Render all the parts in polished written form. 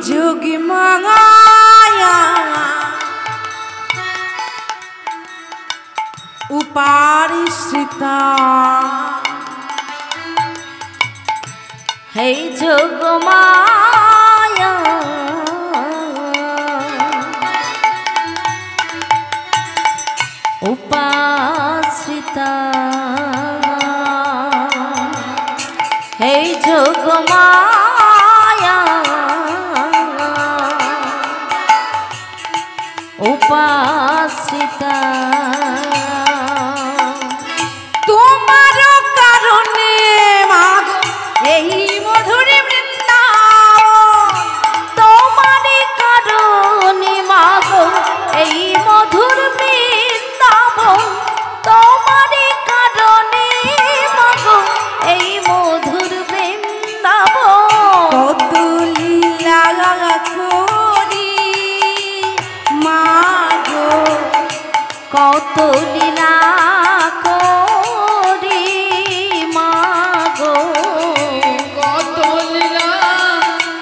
যোগী মায়া উপারিশ্রিতা হে যোগ মায়া উপাশ্রিতা হে যোগ মায়া উপাশ্রিতা তোমার কারণে মাগো এই মধুর বৃন্দাবন, তোমার কারণে মাগো এই মধুর বৃন্দাবন, তোমার কারণে মাগো এই মধুর বৃন্দাবন। কত লীলা করি মাগো, কত লীলা করি মাগো, কত লীলা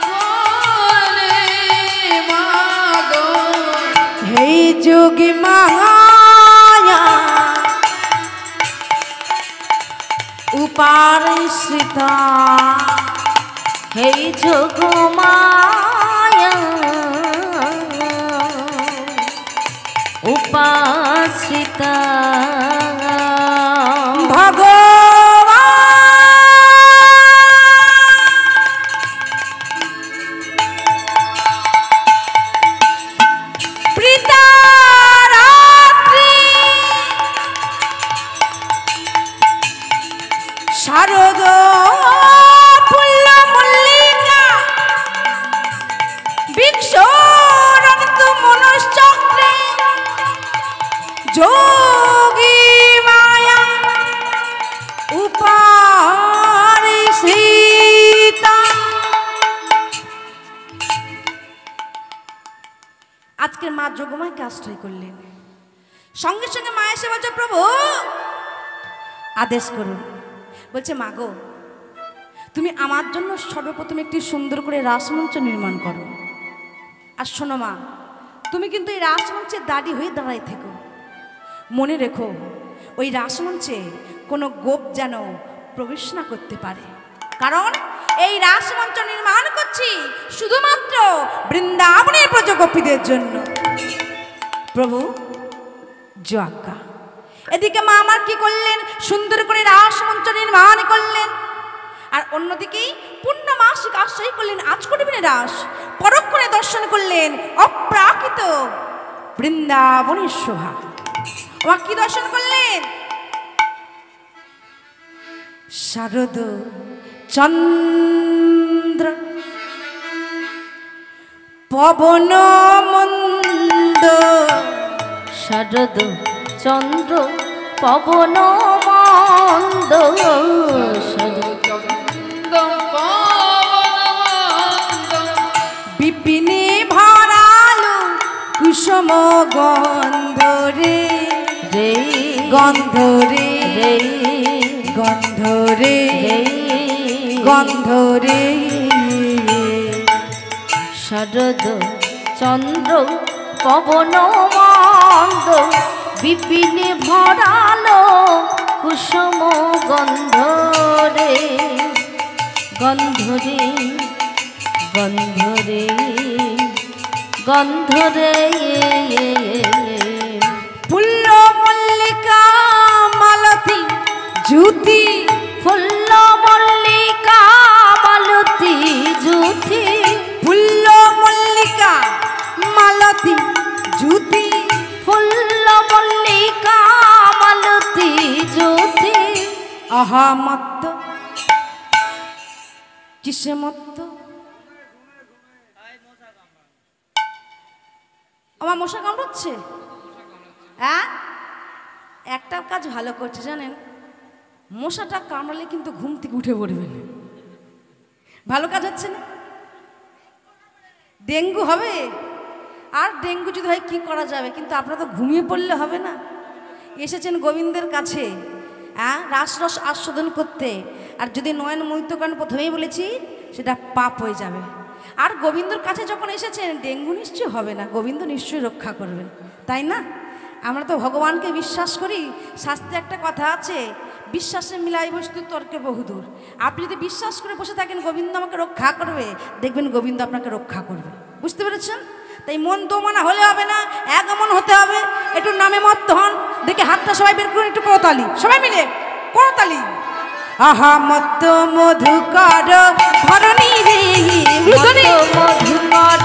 করে মাগো। হে যোগী মায়া উপারিশ্রিতা হে যোগ মায়া উপাশ্রিতা শারদ ফুল্ল মল্লিকা বিক্ষরন্ত মনশ্চক্রে যোগী মায়া উপারিশ্রিতা। আজকের মা যোগমায়াকে আশ্রয় করলেন, সঙ্গে সঙ্গে মা এসে বলছে প্রভু আদেশ করুন। বলছে মাগো তুমি আমার জন্য সর্বপ্রথম একটি সুন্দর করে রাসমঞ্চ নির্মাণ করো, আর শোনো মা তুমি কিন্তু এই রাসমঞ্চে দাঁড়ি হয়ে দাঁড়াই থেকো, মনে রেখো ওই রাসমঞ্চে কোনো গোপ যেন প্রবেশ না করতে পারে, কারণ এই রাসমঞ্চ নির্মাণ করছি শুধুমাত্র বৃন্দাবনের ব্রজগোপীদের জন্য। প্রভু আজ্ঞা। এদিকে মা আমার কি করলেন, সুন্দর করে রাসমঞ্চ নির্মাণ করলেন, আর অন্যদিকেই পূর্ণমাসিক আশ্রয় করলেন আজ করিবেন রাস, পরক্ষণে দর্শন করলেন অপ্রাকৃত বৃন্দাবনের শোভা। আমার কি দর্শন করলেন, শারদ চন্দ্র পবন মন্দ, শারদ চন্দ্র পবন মন্দ, বিপিনে ভরালো কুসুম গন্ধ রে রে গন্ধ রে রে গন্ধ রে রে গন্ধ রে। শারদ চন্দ্র পবন মন্দ, বিপিনে ভরালো কুসুম গন্ধ রে গন্ধ রে গন্ধ রে গন্ধ রে। ফুল্ল মল্লিকা মালতী জ্যোতি, ফুল্ল মল্লিকা মালতী জ্যোতি, ফুল্ল মল্লিকা মালতী জ্যোতি, ফুল্ল মল্লিকা মালতী জ্যোতি। আহা মত্ত কিসে মত্ত, আমার মশা কামড়াচ্ছে। হ্যাঁ একটা কাজ ভালো করছে জানেন, মশাটা কামড়ালে কিন্তু ঘুম থেকে উঠে পড়বেন, ভালো কাজ হচ্ছে না। ডেঙ্গু হবে, আর ডেঙ্গু যদি হয় কি করা যাবে, কিন্তু আপনারা তো ঘুমিয়ে পড়লে হবে না। এসেছেন গোবিন্দের কাছে হ্যাঁ রাসরস আস্বাদন করতে, আর যদি নয়ন মৈত্যকান প্রথমেই বলেছি সেটা পাপ হয়ে যাবে। আর গোবিন্দর কাছে যখন এসেছেন ডেঙ্গু নিশ্চয়ই হবে না, গোবিন্দ নিশ্চয়ই রক্ষা করবে, তাই না? আমরা তো ভগবানকে বিশ্বাস করি। শাস্ত্রে একটা কথা আছে, বিশ্বাসে মিলাই বস্তু তর্কে বহুদূর। আপনি যদি বিশ্বাস করে বসে থাকেন গোবিন্দ আমাকে রক্ষা করবে, দেখবেন গোবিন্দ আপনাকে রক্ষা করবে। বুঝতে পেরেছেন? তাই মন দোমানা হলে হবে না, এক মন হতে হবে। একটু নামে মত্ত হন, দেখে হাতটা সবাই বের করুন, একটু করতালি, সবাই মিলে করতালি। আহা মত্ত মধুকর ধরণী রে, মত্ত মধুকর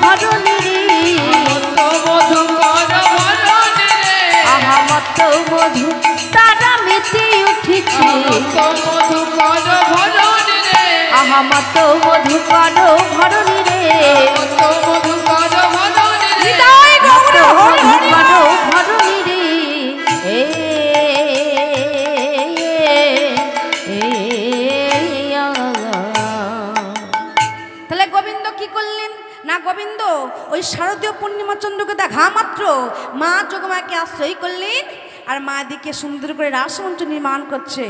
ধরণী রে, আহা মত্ত মধু তারা মেতে উঠেছে, আহা মত্ত মধুকর ধরণী রে, তাহলে গোবিন্দ কি করলেন না, গোবিন্দ ওই শারদীয় পূর্ণিমা চন্দ্রকে দেখা মাত্র মা যোগমায়াকে আশ্রয় করলেন, আর মা দিকে সুন্দর করে রাসমঞ্চ নির্মাণ করছে।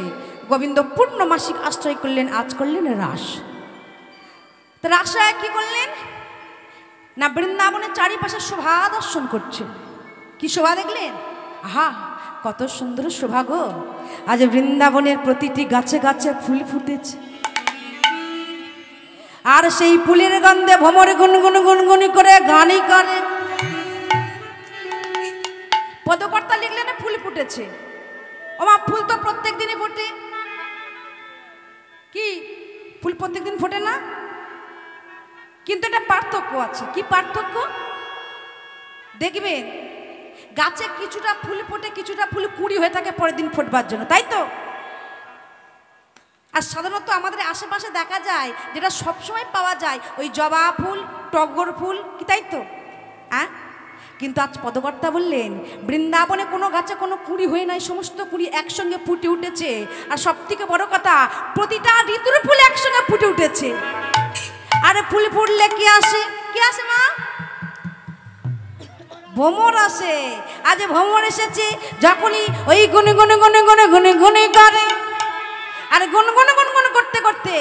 গোবিন্দ পূর্ণমাসিক আশ্রয় করলেন, আজ করলেন রাস। তো রাসে কি করলেন না, বৃন্দাবনের চারিপাশে শোভা দর্শন করছে। কি শোভা দেখলেন? আহা কত সুন্দর শোভা গো! আজ বৃন্দাবনের প্রতিটি গাছে গাছে ফুল ফুটেছে, আর সেই ফুলের গন্ধে ভ্রমরে গুনগুন গুনগুনি করে গানই করে। পদকর্তা লিখলেন ফুল ফুটেছে। ওমা ফুল তো প্রত্যেক দিনই ফোটে। কি ফুল প্রত্যেক দিন ফোটে না? কিন্তু একটা পার্থক্য আছে। কি পার্থক্য? দেখবেন গাছে কিছুটা ফুল ফোটে, কিছুটা ফুল কুড়ি হয়ে থাকে পরের দিন ফোটবার জন্য, তাই তো? আর সাধারণত আমাদের আশেপাশে দেখা যায় যেটা সবসময় পাওয়া যায় ওই জবা ফুল, টগর ফুল, কি তাই তো? হ্যাঁ, কিন্তু আজ পদকর্তা বললেন বৃন্দাবনে কোনো গাছে কোনো কুড়ি হয়ে নাই, সমস্ত কুড়ি একসঙ্গে ফুটে উঠেছে। আর সব থেকে বড় কথা, প্রতিটা ঋতুর ফুল একসঙ্গে ফুটে উঠেছে। আরে ফুল ফুটলে কি আসে? কি আসে মা? ভ্রমর আসে। আজ ভ্রমর এসেছে, যখনই ওই গুনে গুনে গুনে গুনে গুনে গুনে করে, আর গুনগুন গুনগুন করতে করতে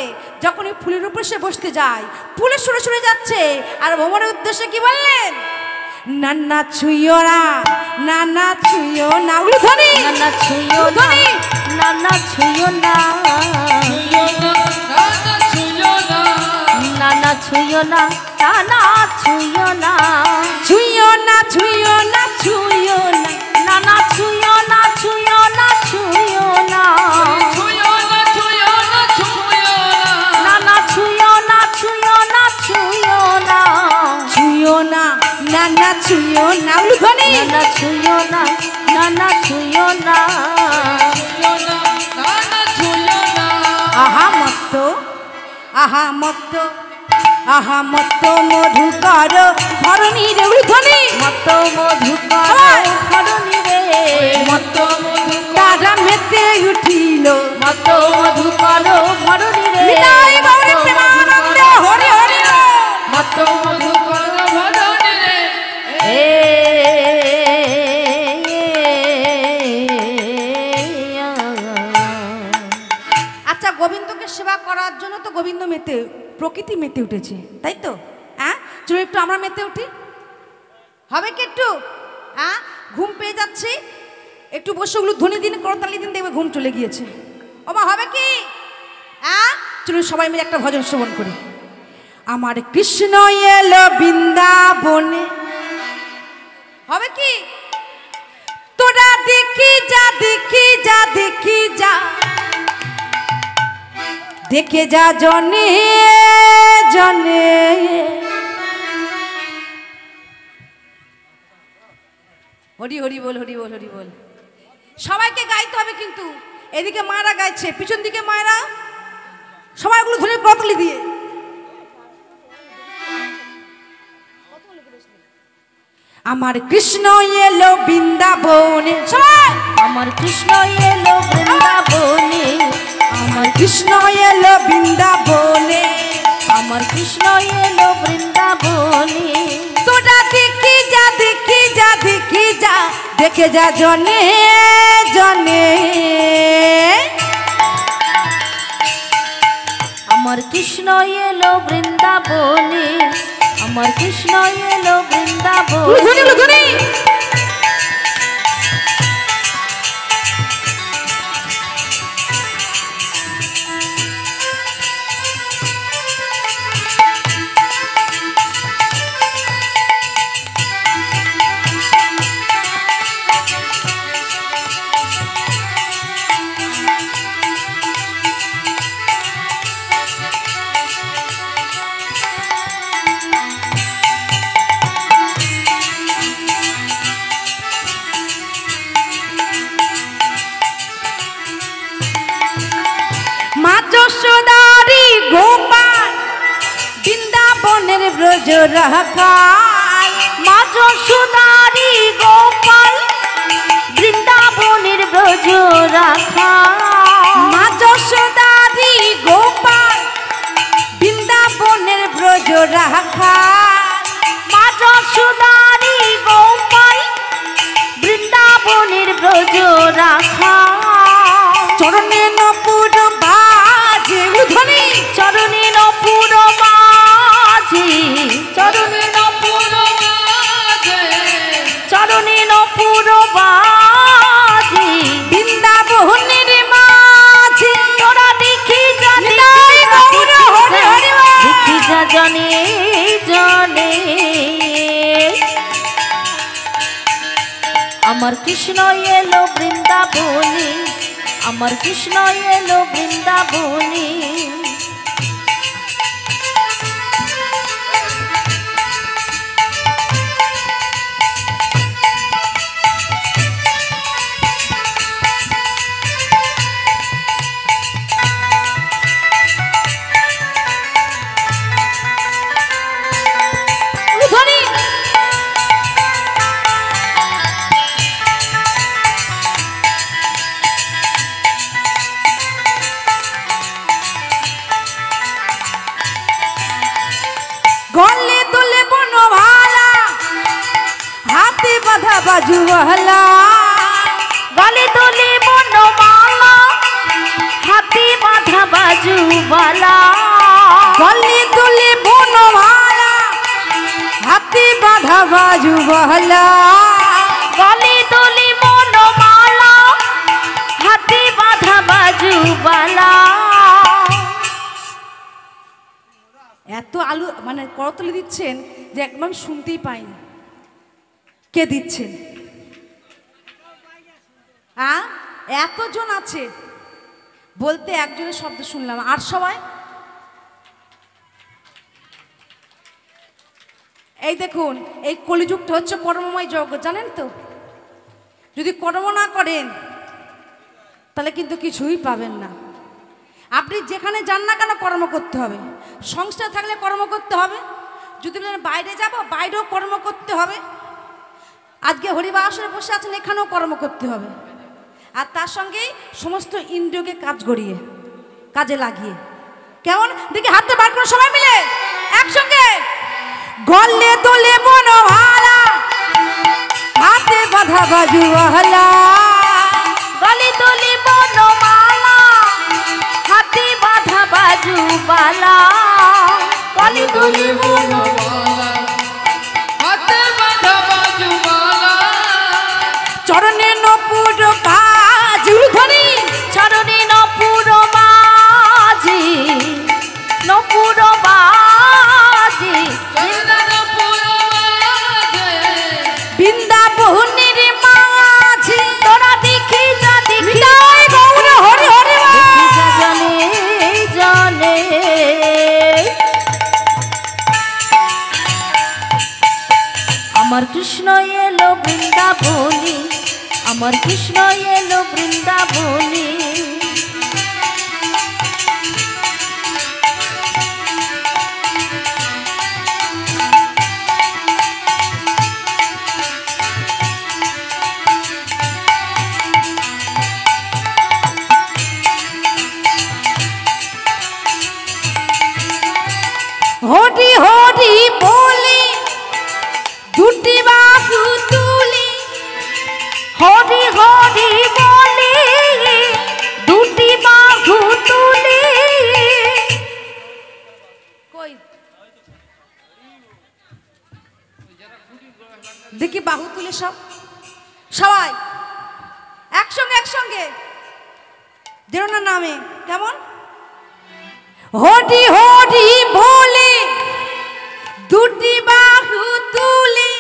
যখন ওই ফুলের উপর সে বসতে যায়, ফুলে সরে সরে যাচ্ছে। আর ভ্রমরের উদ্দেশ্যে কি বললেন? নান্না ছুঁয়ো না, নানা ছুঁয়ো না, উলুধ্বনি, নানা ছুঁয়ো না, নানা ছুঁয়ো না, নানা ছুঁয়ো না, নানা ছুঁয়ো না, ছুঁয়ো না, ছুঁয়ো না, ছুঁয়ো না, নানা ছুঁয়ো না, ছুঁয়ো না, ছুঁয়ো না, নানা ছুঁয়ো না, ছুঁয়ো না, ছুঁয়ো না, ছুঁয়ো না, নানা ছুঁয়ো না, উলুধ্বনি, নানা ছুঁয়ো না, নানা ছুঁয়ো না। আহা মত্ত, আহা মত্ত, আহা মত্ত মধুকর ধরণী রে, উলুধ্বনি, মত্ত মধুকর ধরণী রে, মত্ত তারা মেতে উঠিল, মত্ত মধুকর ধরণী রে, নিতাই গৌরে প্রেমানন্দে হরি হরি বল। মত্ত মধুকর ধরণী রে। আচ্ছা, গোবিন্দকে সেবা করার জন্য তো গোবিন্দ মেতে, প্রকৃতি মেতে উঠেছে, তাই তো? হ্যাঁ, চলো একটু আমরা মেতে উঠি, হবে কি একটু? হ্যাঁ, ঘুম পেয়ে যাচ্ছি, একটু বসে ওগুলো ধ্বনি দিন, করতালি দিন, দেখবে ঘুম চলে গিয়েছে। ওমা হবে কি? হ্যাঁ, চলুন সবাই মিলে একটা ভজন শ্রবণ করি। আমার কৃষ্ণ এলো বৃন্দাবনে, হবে কি? তোরা দেখি যা, দেখি যা, দেখি যা, দেখে যা জনে জনে। হরি হরি বল, হরি বল, হরি বল। সবাইকে গাইতে হবে কিন্তু। এদিকে মায়েরা গাইছে, পিছন দিকে মায়েরা, সবাই ওগুলো ধরে করতালি দিয়ে। আমার কৃষ্ণ এলো বৃন্দাবনে, সবাই আমার কৃষ্ণ এলো বৃন্দাবনে, আমার কৃষ্ণ এলো বৃন্দাবনে, আমার কৃষ্ণ এলো বৃন্দাবনে। তোরা দেখি যা, দেখি যা, দেখি যা, দেখে যা জনে জনে। আমার কৃষ্ণ এলো বৃন্দাবনে, আমার কৃষ্ণ এলো বৃন্দাবনে। যশোদারি গোপাল বৃন্দাবনের ব্রজ রাখাল, মা যশোদারি গোপাল বৃন্দাবনের ব্রজ রাখাল, মা যশোদারি গোপাল বৃন্দাবনের ব্রজ রাখাল, মা যশোদারি গোপাল বৃন্দাবনের ব্রজ রাখাল। চরণে নপুর বাজে ধ্বনি, চরণে নপুর বাজে, চরণে নপুর বাজে, চরণে নপুর বাজে, বৃন্দাবনের মাঝে তোরা দেখি যা দেখি যা জানে জানে। আমার কৃষ্ণ এলো বৃন্দাবনে, আমার কৃষ্ণ এলো বৃন্দাবনে। গলে তোলে বনভালা, হাতে বাঁধা বাজুওয়ালা, গলে তোলে বনমালা, হাতে বাঁধা বাজুওয়ালা, গলে তোলে বনভালা, হাতে বাঁধা বাজুওয়ালা, গলে তোলে বনমালা, হাতে বাঁধা বাজুওয়ালা। এত আলু মানে করতলে দিচ্ছেন যে একদম শুনতেই পাইনি কে দিচ্ছেন। এতজন আছে বলতে একজনের শব্দ শুনলাম, আর সবাই এই দেখুন, এই কলিযুগটা হচ্ছে কর্মময় যজ্ঞ, জানেন তো? যদি কর্ম না করেন তাহলে কিন্তু কিছুই পাবেন না। আপনি যেখানে যান না কেন কর্ম করতে হবে, সংসার থাকলে কর্ম করতে হবে, যদি বলেন বাইরে যাব বাইরেও কর্ম করতে হবে, আজকে হরিবাসরে বসে আছেন এখানেও কর্ম করতে হবে, আর তার সঙ্গেই সমস্ত ইন্দ্রিয়কে কাজে লাগিয়ে। কেমন দেখি হাতে বার করে সবাই মিলে একসঙ্গে, গলে তোলে বনভালা, হাতে বাঁধা বাজুওয়ালা, গলে তোলে বনমালা, হাতে বাঁধা বাজুওয়ালা, গলে তোলে বনমালা, হাতে বাঁধা বাজুওয়ালা, চরণে নপুর বাজে ধ্বনি, চরণে নপুর বাজে, নপুর বাজে, বৃন্দাবনের মাঝে তোরা দেখি যা দেখি হরি হরি যা জানে জানে। আমার কৃষ্ণ এলো বৃন্দাবনে, আমার কৃষ্ণ এলো বৃন্দাবনে। হরি হরি বলি দুটি বাহু তুলি, হরি হরি বলি দেখি বাহু তুলে সবাই একসঙ্গে একসঙ্গে যেন না নামে কেমন হরি হরি বলে দুটি বাহু তুলে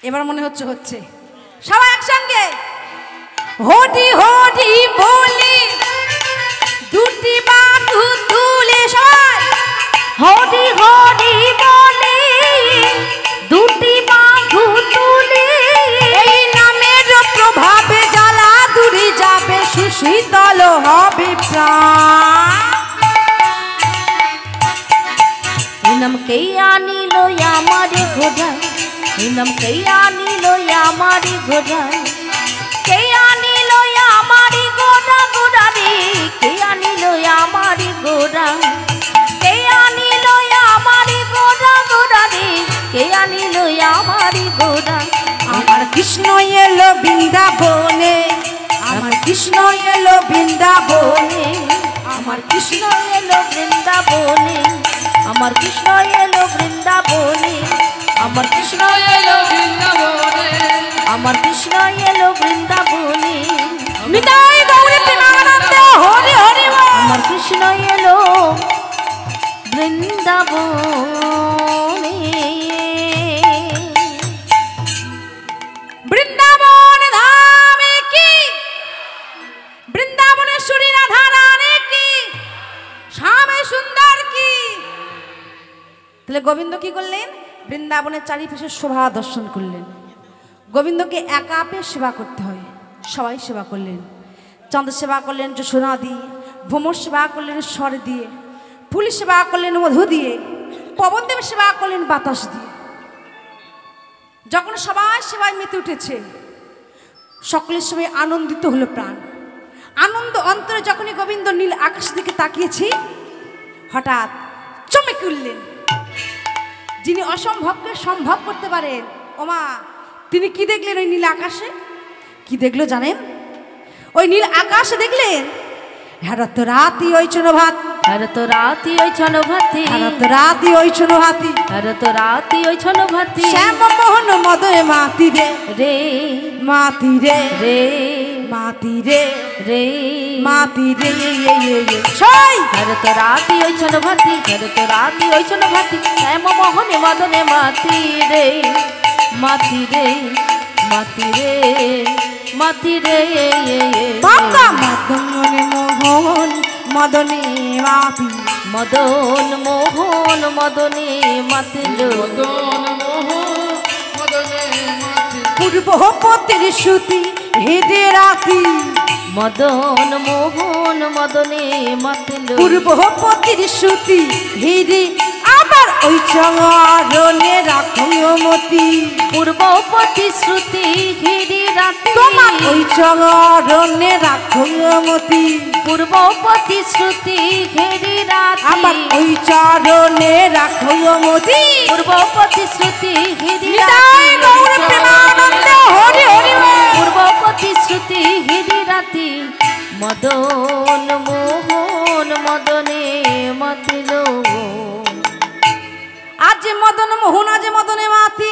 এবার মনে হচ্ছে সবাই একসঙ্গে হরি হরি বলে দুটি বাহু তুলে সবাই হরি হরি বলে দুটি বাহু তুলে এই নামের প্রভাবে জ্বালা দূরে যাবে সুশীতল হবে প্রাণ এই নাম কে আনিল আমারি ঘোড়ায় এই নাম কে আনিল আমারি ঘোড়ায় কে আনিল আমারি গোড়া গোড়া রে কে আনিল আমারি গোড়া কে আনিল আমারি গোড়া গোড়া রে কে আনিল আমারি গোড়া আমার কৃষ্ণ এলো বৃন্দাবনে আমার কৃষ্ণ এলো বৃন্দাবনে আমার কৃষ্ণ এলো বৃন্দাবনে আমার কৃষ্ণ এলো বৃন্দাবনে আমার কৃষ্ণ এলো বৃন্দাবনে আমার কৃষ্ণ এলো বৃন্দাবনে নিতাই গৌরী প্রেমানন্দ হরি হরি বল। আমার কৃষ্ণ এলো বৃন্দাবনে বৃন্দাবন ধামে কি বৃন্দাবনেশ্বরী রাধা রানী কি শ্যামে সুন্দর কি তাহলে গোবিন্দ কি করলেন বৃন্দাবনের চারিপাশে শোভা দর্শন করলেন গোবিন্দকে একা পেয়ে সেবা করতে হয় সবাই সেবা করলেন চন্দ্র সেবা করলেন যশোনা দিয়ে ভ্রমর সেবা করলেন স্বর দিয়ে ফুল সেবা করলেন মধু দিয়ে পবনদেব সেবা করলেন বাতাস দিয়ে যখন সবাই সেবায় মেতে উঠেছে সকলের সবাই আনন্দিত হলো প্রাণ আনন্দ অন্তরে যখনই গোবিন্দ নীল আকাশ দিকে তাকিয়েছি হঠাৎ চমকে উঠলেন যিনি অসম্ভবকে সম্ভব করতে পারেন ওমা তিনি কি দেখলেন ওই নীল আকাশে কি দেখলো জানেন ওই নীল আকাশে দেখলেন হ্যারত রাতি ওই চনো ভাত আর তো রাতি ওই ছন ভাতি হ্যারত রাতি ওই চনো হাতি আর তো রাতি ওই ছন ভাতি শ্যাম মোহন মদয় মাতি রে রে মাতি রে রে মাতি রে রে মাতি রে ছয় আর তো রাতি ওই ছন ভাতি আর তো রাতি ওই ছন ভাতি শ্যাম মোহনে মদনে মাতি রে মাতি রে মাতি রে মাতি রে বাবা মদনে মোহন মদনে মাতি মদন মোহন মদনে মাতিল পূর্বপতির শ্রুতি হেদে রাতি মদন মোহন মদনে মাতিল পূর্বপতির শ্রুতি হেদে আবার ওই চরণে রাখো মতি পূর্বপতি শ্রুতি ঘিরি রাতি তোমার ওই চরণে রাখো মতি পূর্বপতি শ্রুতি ঘিরি রাতি আবার ওই চরণে রাখো মতি পূর্বপতি শ্রুতি ঘিরি নিতাই গৌর প্রেমানন্দ হরি হরি বল। পূর্বপতি শ্রুতি ঘিরি রাতি মদন মোহন মদনে মাতিল আজ মদন মোহন আজ মদনে মাতি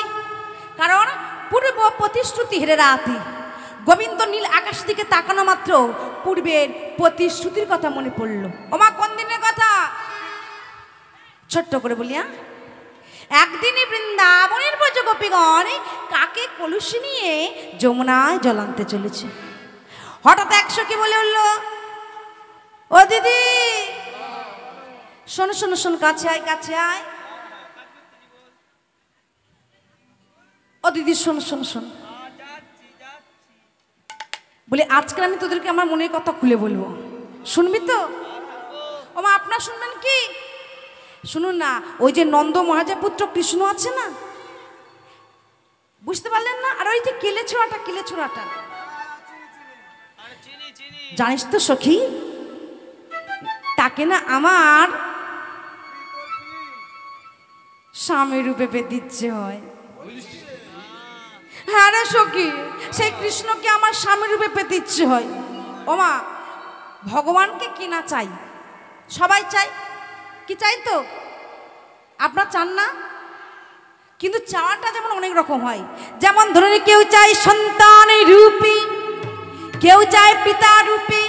কারণ পূর্ব প্রতিশ্রুতি হেরে রাতি গোবিন্দ নীল আকাশ দিকে তাকানো মাত্র পূর্বের প্রতিশ্রুতির কথা মনে পড়ল ওমা কোন দিনের কথা ছোট্ট করে বলিয়া একদিনই বৃন্দাবনের ব্রজ গোপীগণ কাকে কলুষি নিয়ে যমুনায় জল আনতে চলেছে হঠাৎ একশো কি বলে উঠল ও দিদি শোনো শোনো শোন কাছে আয় কাছে আয় ও দিদি শোন শোন শোন বলি আজকে আমি তোদেরকে আমার মনের কথা খুলে বলবো শুনবি তো ও মা আপনার শুনবেন কি শুনুন না ওই যে নন্দ মহারাজের পুত্র কৃষ্ণ আছে না বুঝতে পারলেন না আর ওই যে কেলে ছোড়াটা জানিস তো সখী তাকে না আমার স্বামী রূপে পেতে ইচ্ছে হয় হ্যাঁ রে সখী সেই কৃষ্ণকে আমার স্বামী রূপে পেতে ইচ্ছে হয় ওমা ভগবানকে কি না চাই? সবাই চাই, কি চাই তো? আপনার চান না? কিন্তু চাওয়াটা যেমন অনেক রকম হয়। যেমন ধরুন কেউ চায় সন্তান রূপী, কেউ চায় পিতা রূপী,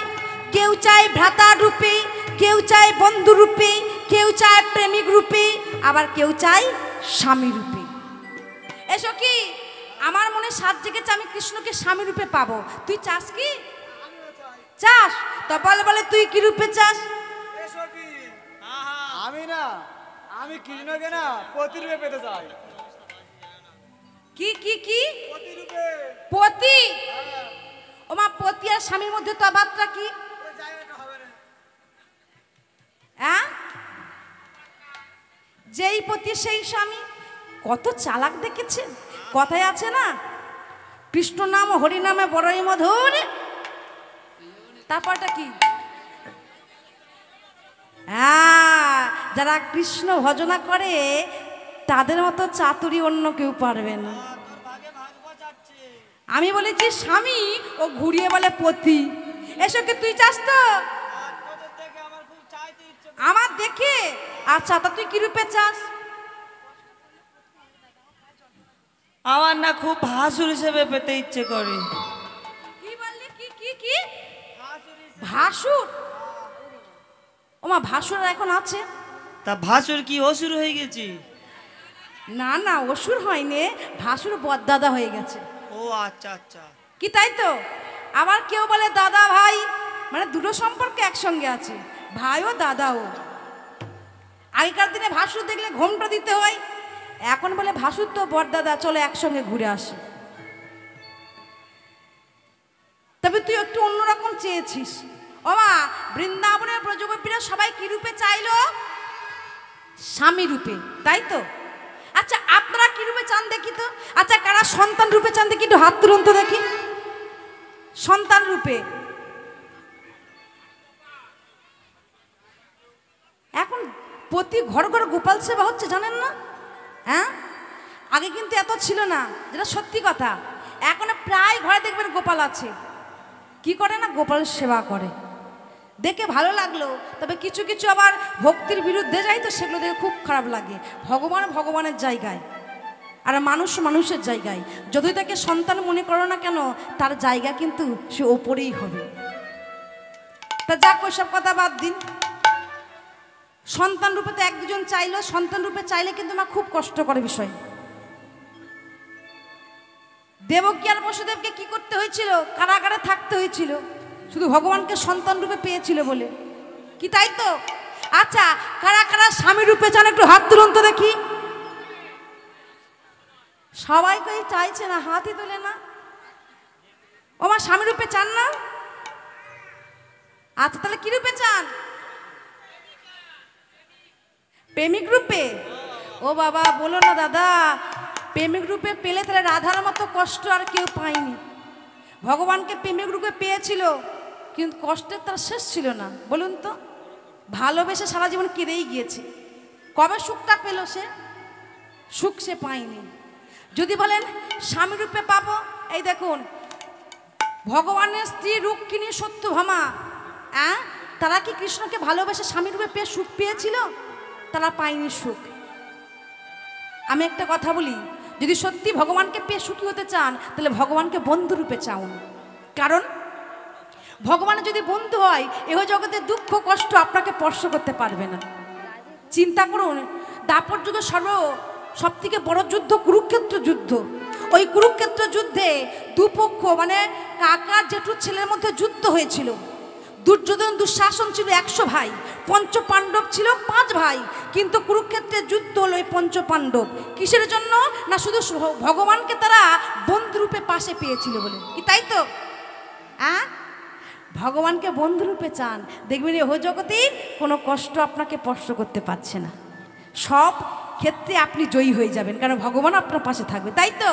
কেউ চায় ভ্রাতা রূপী, কেউ চায় বন্ধু রূপী, কেউ চায় প্রেমিক রূপী, আবার কেউ চায় স্বামী রূপী। এসো কি আমার মনে সাত জেগেছে আমি কৃষ্ণকে স্বামী রূপে পাবো। তুই চাস কি? চাস তো বলে বলে তুই কি রূপে চাস? আমি না, আমি কৃষ্ণকে না পতি রূপে পেতে চাই। কি কি কি পতি রূপে। পতি? ও মা, পতি আর স্বামীর মধ্যে তফাৎটা কি? হ্যাঁ, যেই পতি সেই স্বামী। কত চালাক দেখেছেন। কথায় আছে না, কৃষ্ণ নাম হরি নামে বড়ই মধুর। তারপরটা কি? হ্যাঁ, যারা কৃষ্ণ ভজনা করে তাদের মতো চাতুরি অন্য কেউ পারবে না। আমি বলেছি স্বামী, ও ঘুরিয়ে বলে পতি। এসব কি তুই চাস তো? আমার দেখে। আচ্ছা, তা তুই কি রূপে চাস? আমার না খুব ভাসুর হিসেবে পেতে ইচ্ছে করে। কি বললি? কি কি কি? ভাসুর? ও মা, ভাসুর এখন আছে? তা ভাসুর কি অসুর হয়ে গেছি? না না, অসুর হয়নি, ভাসুর বদদাদা হয়ে গেছে। ও আচ্ছা আচ্ছা। কি তাই তো? আবার কেউ বলে দাদা ভাই, মানে দুটো সম্পর্কে একসঙ্গে আছে, ভাইও দাদাও। আগেকার দিনে ভাসুর দেখলে ঘোমটা দিতে হয়, এখন বলে ভাসুর তো বড়দাদা, চলো একসঙ্গে ঘুরে আসি। তবে তুই একটু অন্যরকম চেয়েছিস। ও মা, বৃন্দাবনের ব্রজগোপীরা সবাই কি রূপে চাইলো? স্বামী রূপে, তাই তো? আচ্ছা, আপনারা কি রূপে চান দেখি তো? আচ্ছা, কারা সন্তান রূপে চান দেখি? একটু হাত তুলুন তো দেখি। সন্তান রূপে এখন প্রতি ঘর ঘর গোপাল সেবা হচ্ছে, জানেন না? হ্যাঁ, আগে কিন্তু এত ছিল না, যেটা সত্যি কথা। এখন প্রায় ঘরে দেখবেন গোপাল আছে। কি করে না, গোপাল সেবা করে। দেখে ভালো লাগলো, তবে কিছু কিছু আবার ভক্তির বিরুদ্ধে যায়, তো সেগুলো দেখে খুব খারাপ লাগে। ভগবান ভগবানের জায়গায়, আর মানুষ মানুষের জায়গায়। যদি তাকে সন্তান মনে করো না কেন, তার জায়গা কিন্তু সে ওপরেই হবে। তা যাক, ওইসব কথা বাদ দিন। সন্তান রূপে তো এক দুজন চাইলো, সন্তান রূপে চাইলে কিন্তু আমার খুব কষ্টকর বিষয়। দেবকী আর বসুদেবকে কি করতে হয়েছিল? কারাগারে থাকতে হয়েছিল, শুধু ভগবানকে সন্তান রূপে পেয়েছিল বলে। কি তাই তো? আচ্ছা, কারা কারা স্বামী রূপে চান? একটু হাত তুলুন তো দেখি। সবাই কই চাইছে না, হাতই তোলে না। ও মা, স্বামী রূপে চান না? আচ্ছা, তাহলে কি রূপে চান? প্রেমিক রূপে? ও বাবা, বলো না দাদা, প্রেমিক রূপে পেলে তাহলে রাধার মতো কষ্ট আর কেউ পায়নি। ভগবানকে প্রেমিক রূপে পেয়েছিল, কিন্তু কষ্টের তার শেষ ছিল না। বলুন তো, ভালোবেসে সারা জীবন কেঁদেই গিয়েছে। কবে সুখটা পেল সে? সুখ সে পায়নি। যদি বলেন স্বামী রূপে পাবো, এই দেখুন, ভগবানের স্ত্রী রুক্মিণী সত্যভামা, তারা কি কৃষ্ণকে ভালোবেসে স্বামী রূপে পেয়ে সুখ পেয়েছিল? তারা পায়নি সুখ। আমি একটা কথা বলি, যদি সত্যি ভগবানকে পেয়ে সুখী হতে চান, তাহলে ভগবানকে বন্ধু রূপে চাউন। কারণ ভগবানের যদি বন্ধু হয়, এহ জগতের দুঃখ কষ্ট আপনাকে স্পর্শ করতে পারবে না। চিন্তা করুন, দাপর যুগে সব থেকে বড় যুদ্ধ কুরুক্ষেত্র যুদ্ধ। ওই কুরুক্ষেত্র যুদ্ধে দুপক্ষ, মানে কাকা জেঠুর ছেলের মধ্যে যুদ্ধ হয়েছিল। দুর্যোধন দুঃশাসন ছিল 100 ভাই, পঞ্চ পাণ্ডব ছিল 5 ভাই। কিন্তু কুরুক্ষেত্রের যুদ্ধ হলো এই পঞ্চ পাণ্ডব। কিসের জন্য? না শুধু ভগবানকে তারা বন্ধুরূপে পাশে পেয়েছিল বলে। কি তাই তো? ভগবানকে বন্ধুরূপে চান, দেখবেন এহ জগতে কোনো কষ্ট আপনাকে স্পর্শ করতে পারছে না। সব ক্ষেত্রে আপনি জয়ী হয়ে যাবেন, কারণ ভগবান আপনার পাশে থাকবে। তাই তো?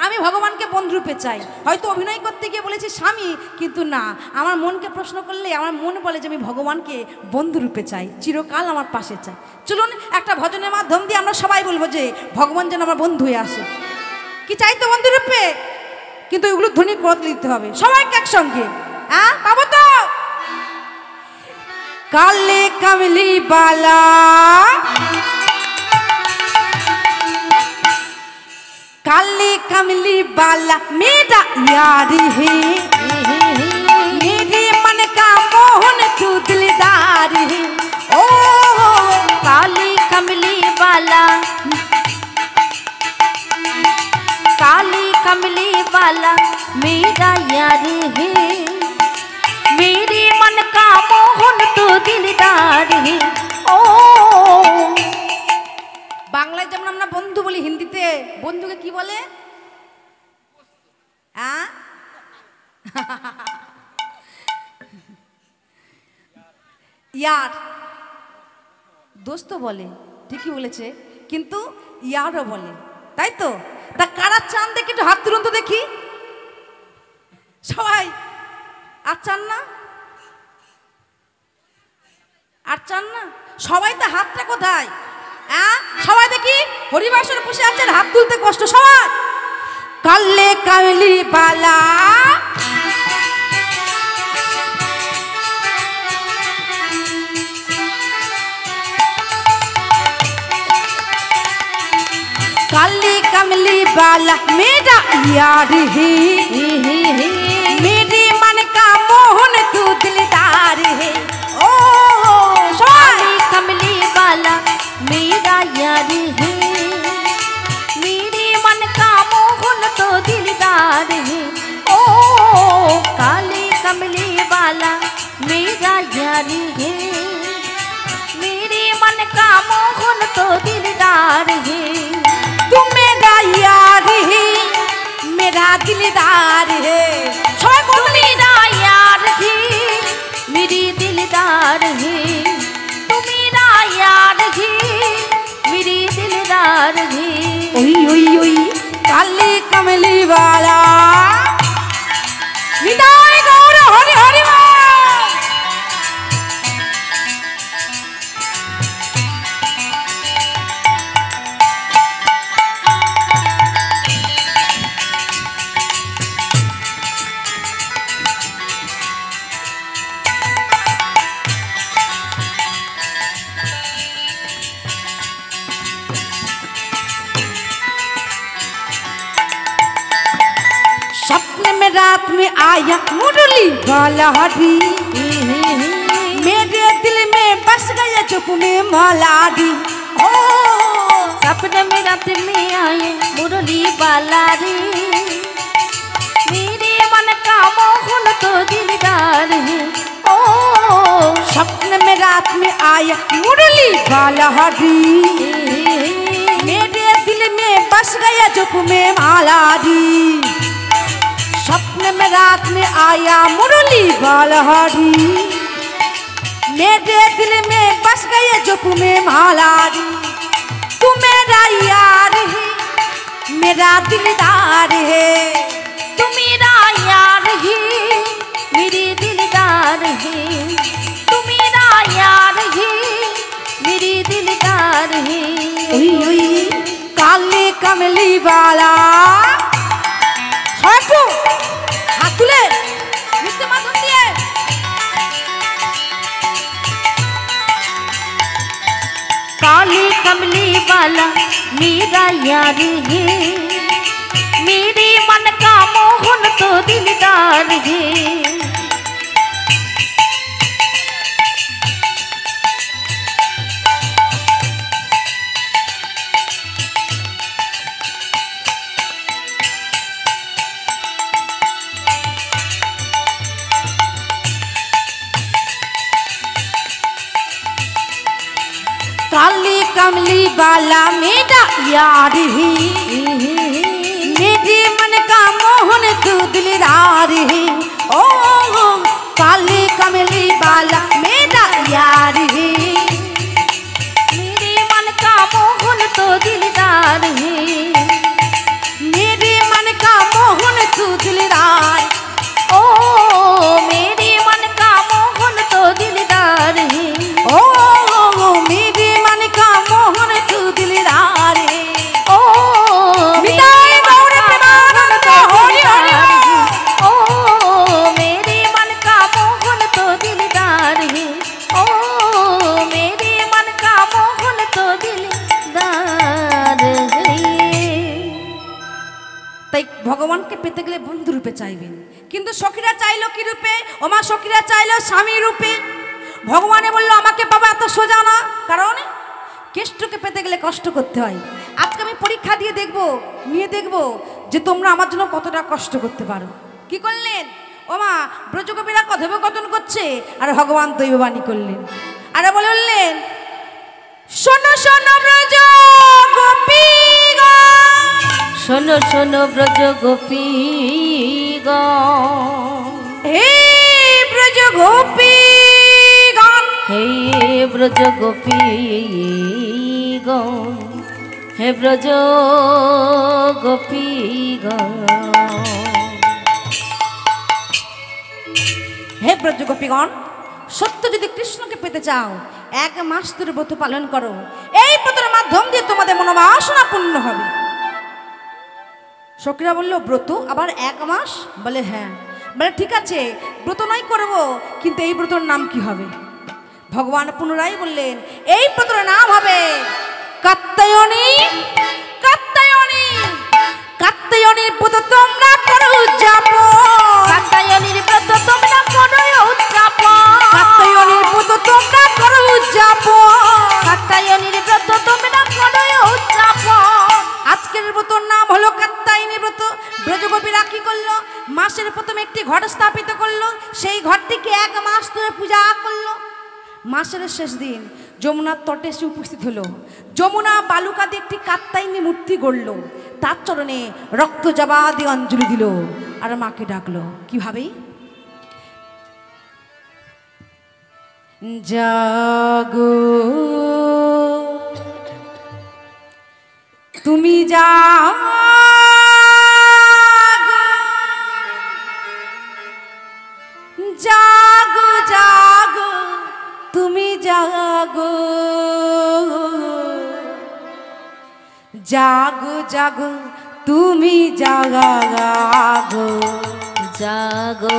আমি ভগবানকে বন্ধুরূপে চাই। হয়তো অভিনয় করতে গিয়ে বলেছি স্বামী, কিন্তু না, আমার মনকে প্রশ্ন করলে আমার মন বলে যে আমি ভগবানকে বন্ধুরূপে চাই, চিরকাল আমার পাশে চাই। চলুন একটা ভজনের মাধ্যম দিয়ে আমরা সবাই বলবো যে ভগবান যেন আমার বন্ধু হয়ে আসে। কি চাই তো বন্ধুরূপে? কিন্তু এগুলো ধ্বনি করতে দিতে হবে সবাইকে একসঙ্গে। পাবো তো? काले कमली बाला काले कमली बाला मेरा यार है मेरे मन का मोहन तू दिलदार है ओ काली कमली वाला काली कमली वाला मेरा यार है मेरे मन का मोहन तो दिलदार है ओ বাংলায় যেমন আমরা বন্ধু বলি হিন্দিতে বন্ধুকে কি বলে ইয়ার দোস্ত বলে ঠিকই বলেছে কিন্তু ইয়ারও বলে তাই তো তা কারা চান দেখি একটু হাত তুলুন তো দেখি সবাই আর চান না আর চান না সবাই তো হাতটা কোথায় সবাই দেখি হরিবাসর বসে আছেন হাত তুলতে কষ্ট সবাই কালে কামলি বালা काली कमली बाला मेरा यार है मेरे मन का मोहन तू दिलदार है ओ काली कमली वाला मेरा यार है मेरे मन का मोहन तो दिलदार है ओ काली कमली वाला मेरा यार है मेरे मन का मोहन तो दिलदार है तू मेरा यार है मेरा दिलदार है तू मेरा यार है मेरी दिलदार है तू मेरा यार है मेरी दिलदार है ओई ओई ओई काली कमली वाला निदाई गौर हरि हरि रात में आया मुरली वाला हरी मेरे दिल में बस गया चुप में मलाडी ओ सपने में रात में आए मुरली वाला रे मेरे मन का मोहन तो दिलदार है ओ सपने में रात में आया मुरली वाला हरी मेरे दिल में बस गया चुप में मलाडी सपने में रात में आया मुरली वाला हरी मेरे दिल में बस गए जुप में मालारी तू मेरा यार है मेरा दिलदार है तू मेरा यार है मेरी दिलदार है तू मेरा यार है मेरी दिलदार है ओई ओई काले कमली वाला हाथ तुले नित्य माधुम दिए काली कमली वाला मेरा यार है मेरे मन का मोहन तो दिलदार है काली कमली वाला मेरा यार है मेरे मन का मोहन तू दिलदार है ओ काली कमली वाला मेरा यार है मेरे मन का मोहन तो दिलदार है मेरे मन का मोहन तू दिलदार ओ मेरे मन का मोहन तो दिलदार है ओ मेरे मन का मोहन तू दिलदार है ओ मिटाए गौर प्रेमानंद हरि हरि ओ मेरे मन का ভগবানকে পেতে গেলে বন্ধু রূপে চাইবেন, কিন্তু সখীরা চাইলো কি রূপে? ওমা সখীরা চাইলো স্বামী রূপে। ভগবানে বললো আমাকে বাবা এত সোজা না, কারণ কেষ্টকে পেতে গেলে কষ্ট করতে হয়। আজকে আমি পরীক্ষা দিয়ে নিয়ে দেখব যে তোমরা আমার জন্য কতটা কষ্ট করতে পারো। কি করলেন? ওমা ব্রজগোপীরা কথোপকথন করছে আর ভগবান দৈববাণী করলেন, আর বললেন শোনো শোনো ব্রজ গোপীগণ, শোনো শোনো ব্রজ গোপী হে ব্রজ গোপীগণ, হে ব্রজ গোপী হে ব্রজ গোপী হে ব্রজ গোপীগণ, সত্য যদি কৃষ্ণকে পেতে চাও 1 মাস ধরে ব্রত পালন করো, এই ব্রতের মাধ্যম দিয়ে তোমাদের মনোবাসনা পূর্ণ হবে। সখীরা বলল ব্রত আবার 1 মাস? বলে হ্যাঁ। বলে ঠিক আছে ব্রত নয় করবো, কিন্তু এই ব্রতর নাম কি হবে? ভগবান পুনরায় বললেন এই ব্রতর নাম হবে কাত্যায়নী। কাত্যায়নী, কাত্যায়নীর ব্রত তোমরা করো উদযাপন, কাত্যায়নীর ব্রত তোমরা করো উদযাপন, কাত্যায়নীর ব্রত তোমরা করো উদযাপন, কাত্যায়নীর ব্রত তোমরা করো উদযাপন। আজকের ব্রতর নাম হলো কাত্যায়নী ব্রত। ব্রজগোপীরা কি করলো? মাসের প্রথমে একটি ঘট স্থাপিত করলো, সেই ঘরটিকে 1 মাস ধরে পূজা করলো। মাসের শেষ দিন যমুনার তটে এসে উপস্থিত হলো। যমুনা বালুকা দিয়ে একটি কাত্যায়নী মূর্তি গড়ল, তার চরণে রক্ত জবা দিয়ে অঞ্জলি দিল আর মাকে ডাকলো কিভাবে? জাগো তুমি জাগো, জাগো তুমি জাগো, জাগো জাগো তুমি জাগো, জাগো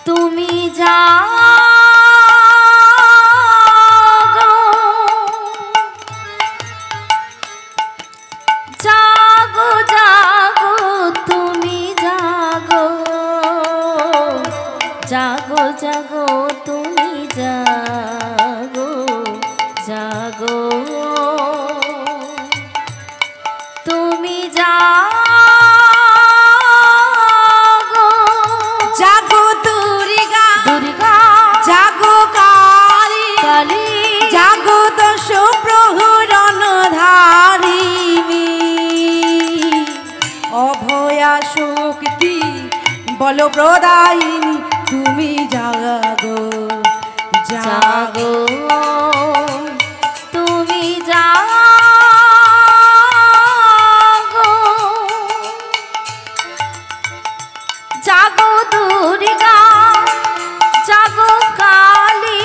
তুমি জাগো, জাগো জাগো তুমি জাগো, জাগো জাগো তুমি জাগো, জাগো তুমি জাগো, জাগো দুর্গা, দুর্গা জাগো কালী, কালী জাগো দশ প্রহরণ ধারিণী, অভয়া শক্তি বল প্রদায়িনী তুমি জাগো, জাগো জাগো তুমি জাগো, জাগো দুর্গা, জাগো কালী,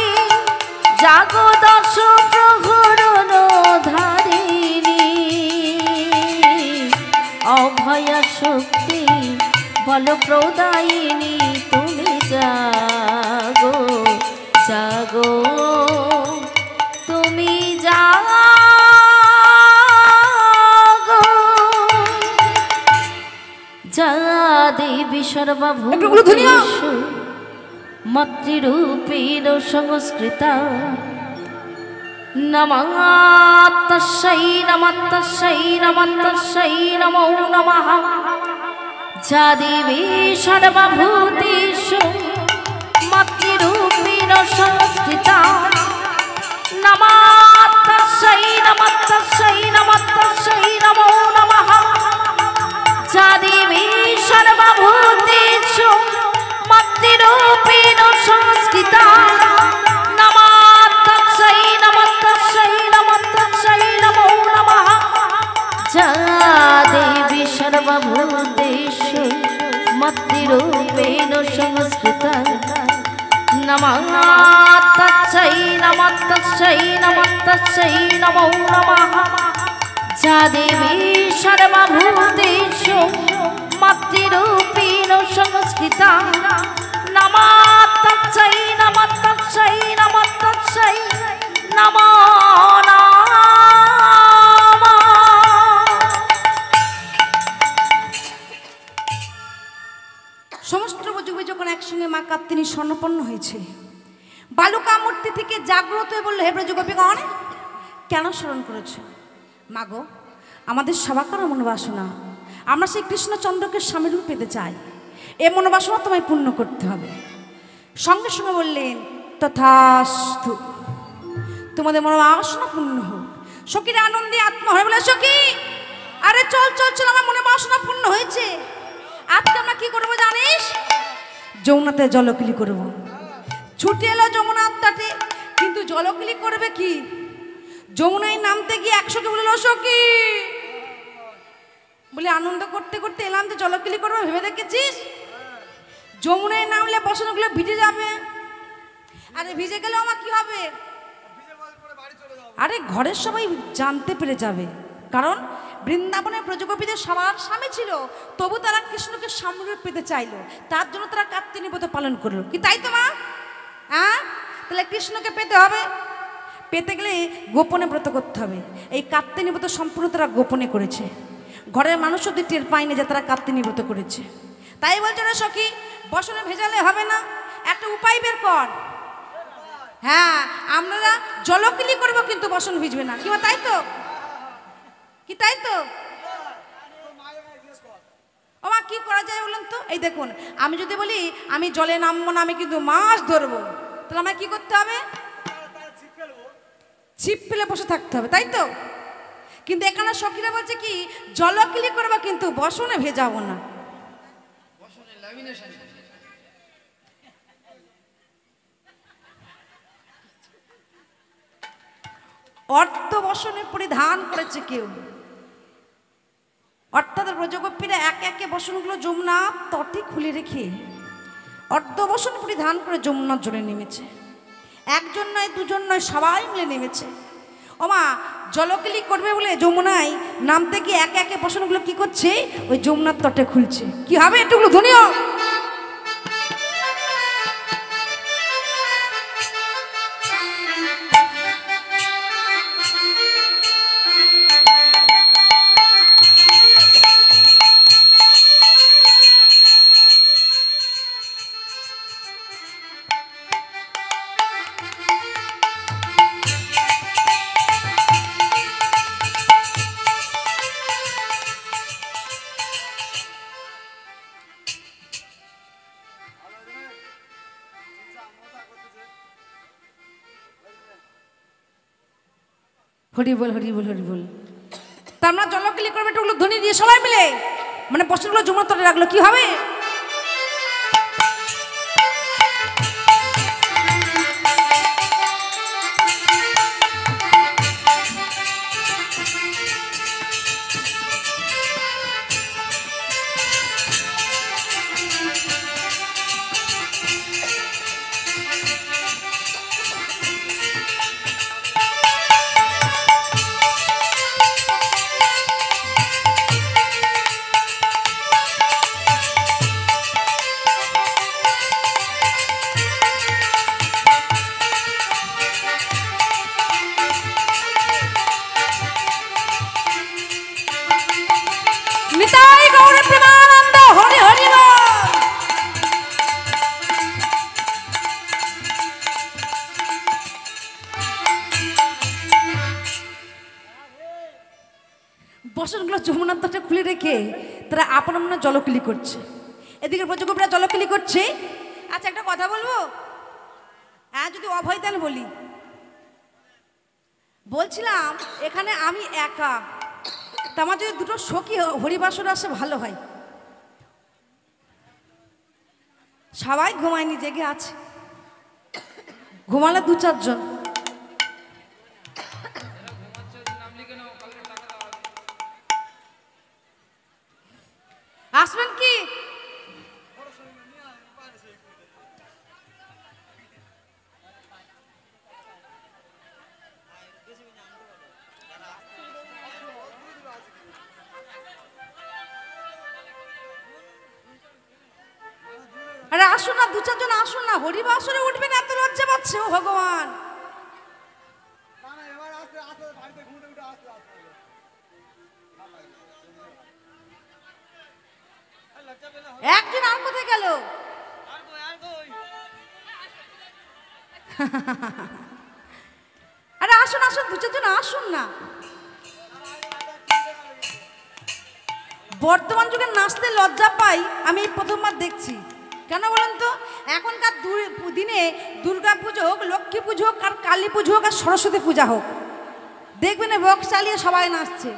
জাগো দশ প্রহরণ ধারিণী, অভয়া শক্তি বল প্রদায়িনী তুমি জাগো, জাগো তুমি জাগো, যা দেবী সর্বভূতেষু মাতৃরূপেণ সংস্কৃতা, নমঃ তস্যৈ নমো নমঃ, যা দেবী সর্বভূতেষু মাতৃরূপেণ সংস্থিতা, নমঃ তস্যৈ নমো নমঃ, যা দেবী সর্বভূতেষু মাতৃরূপেণ সংস্থিতা, নমঃ তস্যৈ নমো নমঃ, যা দেবী সর্বভূতেষু মাতৃরূপেণ সংস্থিতা, নমঃ তস্যৈ নমো নমঃ, যা দেবী সর্বভূতেষু মাতৃরূপেণ সংস্থিতা, নমঃ তস্যৈ নমো নমঃ। সমস্ত যুগে যখন একসঙ্গে মা কাত্তিনী স্বর্ণপন্ন হয়েছে, বালুকা মূর্তি থেকে জাগ্রত হয়ে বললো, হে ব্রজগোপীগণ, কেন স্মরণ করেছো? মাগো, আমাদের সবাকার মনোবাসনা, আমরা সেই কৃষ্ণচন্দ্রকে স্বামীরূপ পেতে চাই, এ মনোবাসনা তোমায় পূর্ণ করতে হবে। সঙ্গে সঙ্গে বললেন, তথাস্তু, তোমাদের মনোবাসনা পূর্ণ হোক। সখীরা আনন্দে আত্মহরে বলে, সখী আরে চল চল চল, আমার মনোবাসনা পূর্ণ হয়েছে, আজকে আমরা কি করবো জানিস? যমুনাতে জলকিলি করব। ছুটে এলো যমুনার তটে, কিন্তু জলকিলি করবে কি? যমুনায় নামতে গিয়ে একশোকে বললো, সখী বলে আনন্দ করতে করতে এলাম যে জলকিলি করবো, ভেবে দেখেছিস যমুনায় নামলে বসনগুলো ভিজে যাবে? আরে ভিজে গেলে আমার কি হবে? আরে ঘরের সবাই জানতে পেরে যাবে, কারণ বৃন্দাবনের ব্রজগোপীদের সবার স্বামী ছিল, তবু তারা কৃষ্ণকে স্বামীরূপ পেতে চাইলো, তার জন্য তারা কাত্তিনী ব্রত পালন করলো। কি তাই তো মা? হ্যাঁ, তাহলে কৃষ্ণকে পেতে হবে, পেতে গেলে গোপনে ব্রত করতে হবে। এই কাত্তিনী ব্রত সম্পূর্ণ তারা গোপনে করেছে, ঘরের মানুষ যদি টের পায়নি যে তারা কাত্তিনী ব্রত করেছে। তাই বলছে রে সখী, বসনে ভেজালে হবে না, একটা উপায় বের কর। হ্যাঁ, আমরা জলকিলি করবো কিন্তু বসন ভিজবে না, কি তাই তো? কি তাই তো? ও মা, কি করা যায় বলুন তো? এই দেখুন, আমি যদি বলি আমি জলে নামবো না, আমি কিন্তু মাছ ধরবো, তাহলে আমায় কি করতে হবে? ছিপ ফেলে বসে থাকতে হবে, তাই তো? কিন্তু এখানে সখীরা বলছে কি, জলকিলি করবো কিন্তু বসনে ভেজাবো না। অর্ধ বসনে পরিধান করেছে কেউ, অর্থাৎ ব্রজগোপীরা একে একে বসনগুলো যমুনার তটে খুলে রেখে অর্ধ বসন পরিধান করে যমুনার জলে নেমেছে। একজন নয়, দুজন নয়, সবাই মিলে নেমেছে। ও মা, জলকিলি করবে বলে যমুনায় নামতে গিয়ে একে একে বসনগুলো কি করছে? ওই যমুনার তটে খুলছে। কি হবে এটুকুলো ধুনিও? হরি বল, হরি বল, হরি বল। তা আমরা জলকিলি করবে এটুকুলো ধ্বনি দিয়ে সবাই মিলে, মানে বসনগুলো যমুনার তটে রাখলো, কি হবে? নিতাই গৌর প্রেমানন্দ, হরি হরি বল। বসনগুলো যমুনার তটে খুলে রেখে তারা আপন মনে জলকিলি করছে, এদিকে ব্রজগোপীরা জলকিলি করছে। আচ্ছা, একটা কথা বলবো? হ্যাঁ, যদি অভয় দেন বলি। বলছিলাম এখানে আমি একা, তা আমার যদি দুটো সখী হরিবাসর আসে ভালো হয়। সবাই ঘুমায়নি, জেগে আছে, ঘুমালে দু চারজন। আসবেন কি? আরে আসুন না, দু চারজন আসুন না, হরিবাসরে উঠবেন, এত লজ্জা পাচ্ছে। ও ভগবান, একজন কোথায় গেল? আরে আসুন আসুন, দু চারজন আসুন না। বর্তমান যুগে নাচতে লজ্জা পাই আমি এই প্রথমবার দেখছি। কেন বলেন তো? এখনকার দিনে দুর্গা পুজো হোক, লক্ষ্মী পুজো হোক, আর কালী পুজো হোক, আর সরস্বতী পূজা হোক, দেখবেন বক্স চালিয়ে সবাই নাচছে।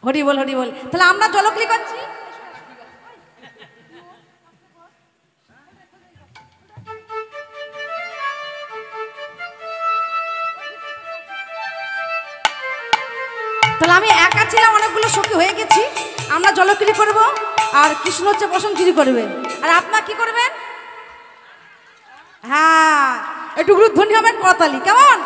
হরি বল, হরি বল। তাহলে আমরা জলক্লি করছি। তাহলে আমি একা ছিলাম, অনেকগুলো সখী হয়ে গেছি। আমরা জলক্রি করব, আর কৃষ্ণ হচ্ছে বসনগিরি করবে। আর আপনারা কি করবেন? হ্যাঁ, একটু ধ্বনি হবেন, করতালি। কেমন?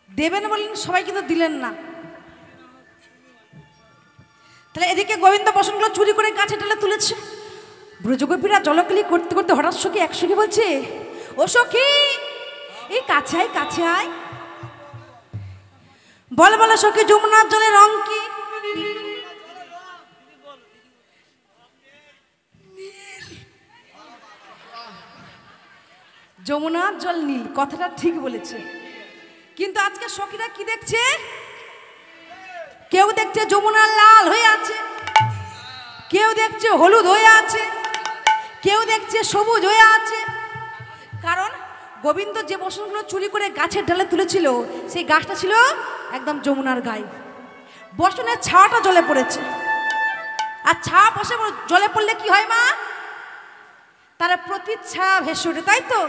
দেবেন বললেন, সবাই কিন্তু দিলেন না। তাহলে এদিকে গোবিন্দ বসনগুলো চুরি করে গাছে টেলে তুলেছে। ব্রজগোপীরা জলকলি করতে করতে হঠাৎ সখী এক সখী বলছে, ও সখী, এই কাছে আয়, কাছে আয়। বলে বলে সখী, যমুনার জলের রং কি? যমুনার জল নীল, কথাটা ঠিক বলেছে। কিন্তু আজকে সখীরা কি দেখছে? কেউ দেখছে যমুনা লাল হয়ে আছে, কেউ দেখছে হলুদ হয়ে আছে, কেউ দেখছে সবুজ হয়ে আছে। কারণ গোবিন্দ যে বসনগুলো চুরি করে গাছের ডালে তুলেছিল, সেই গাছটা ছিল একদম যমুনার গায়ে। বসনের ছাওয়াটা জলে পড়েছে, আর ছাওয়া বসে জলে পড়লে কি হয় মা? তারা প্রতিচ্ছায়া ভেসে ওঠে, তাই তো?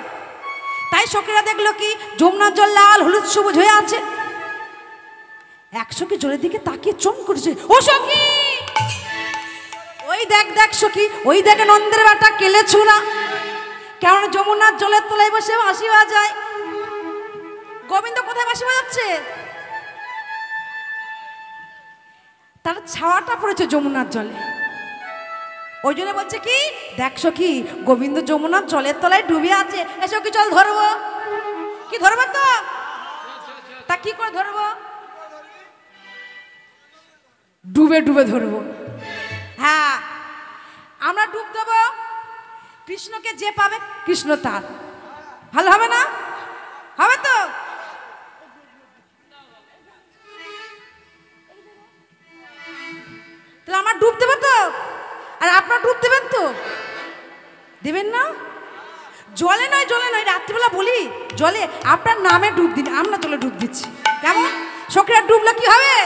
তাই সখীরা দেখলো কি যমুনার জল লাল হলুদ সবুজ হয়ে আছে। এক সখী জলের দিকে তাকিয়ে চমক করেছে, ও সখী, ওই দেখ দেখ সখী, ওই দেখে নন্দের বেটা কেলে ছুরা। কেমন যমুনার জলের তলায় বসে বাঁশি বাজায়। গোবিন্দ কোথায় বাঁশি বাজাচ্ছে? তার ছাওয়াটা পড়েছে যমুনার জলে। ওই জন্য বলছে কি, দেখ সখী, গোবিন্দ যমুনার জলের তলায় ডুবে আছে। এসো কি, চল ধরবো। কি ধরবো তো? তা কি করে ধরবো? ডুবে ডুবে ধরবো। হ্যাঁ, আমরা ডুব দেবো, কৃষ্ণকে যে পাবে কৃষ্ণ তার। ভালো হবে না? হবে তো? তাহলে আমার ডুব দেবে তো? আর আপনার ডুব দেবেন তো? দেবেন না? জলে নয়, জলে নয়, রাত্রিবেলা বলি জলে আপনার নামে ডুব দিন, আমরা জলে ডুব দিচ্ছি। কেমন? সখীরা ডুবলে কি হবে?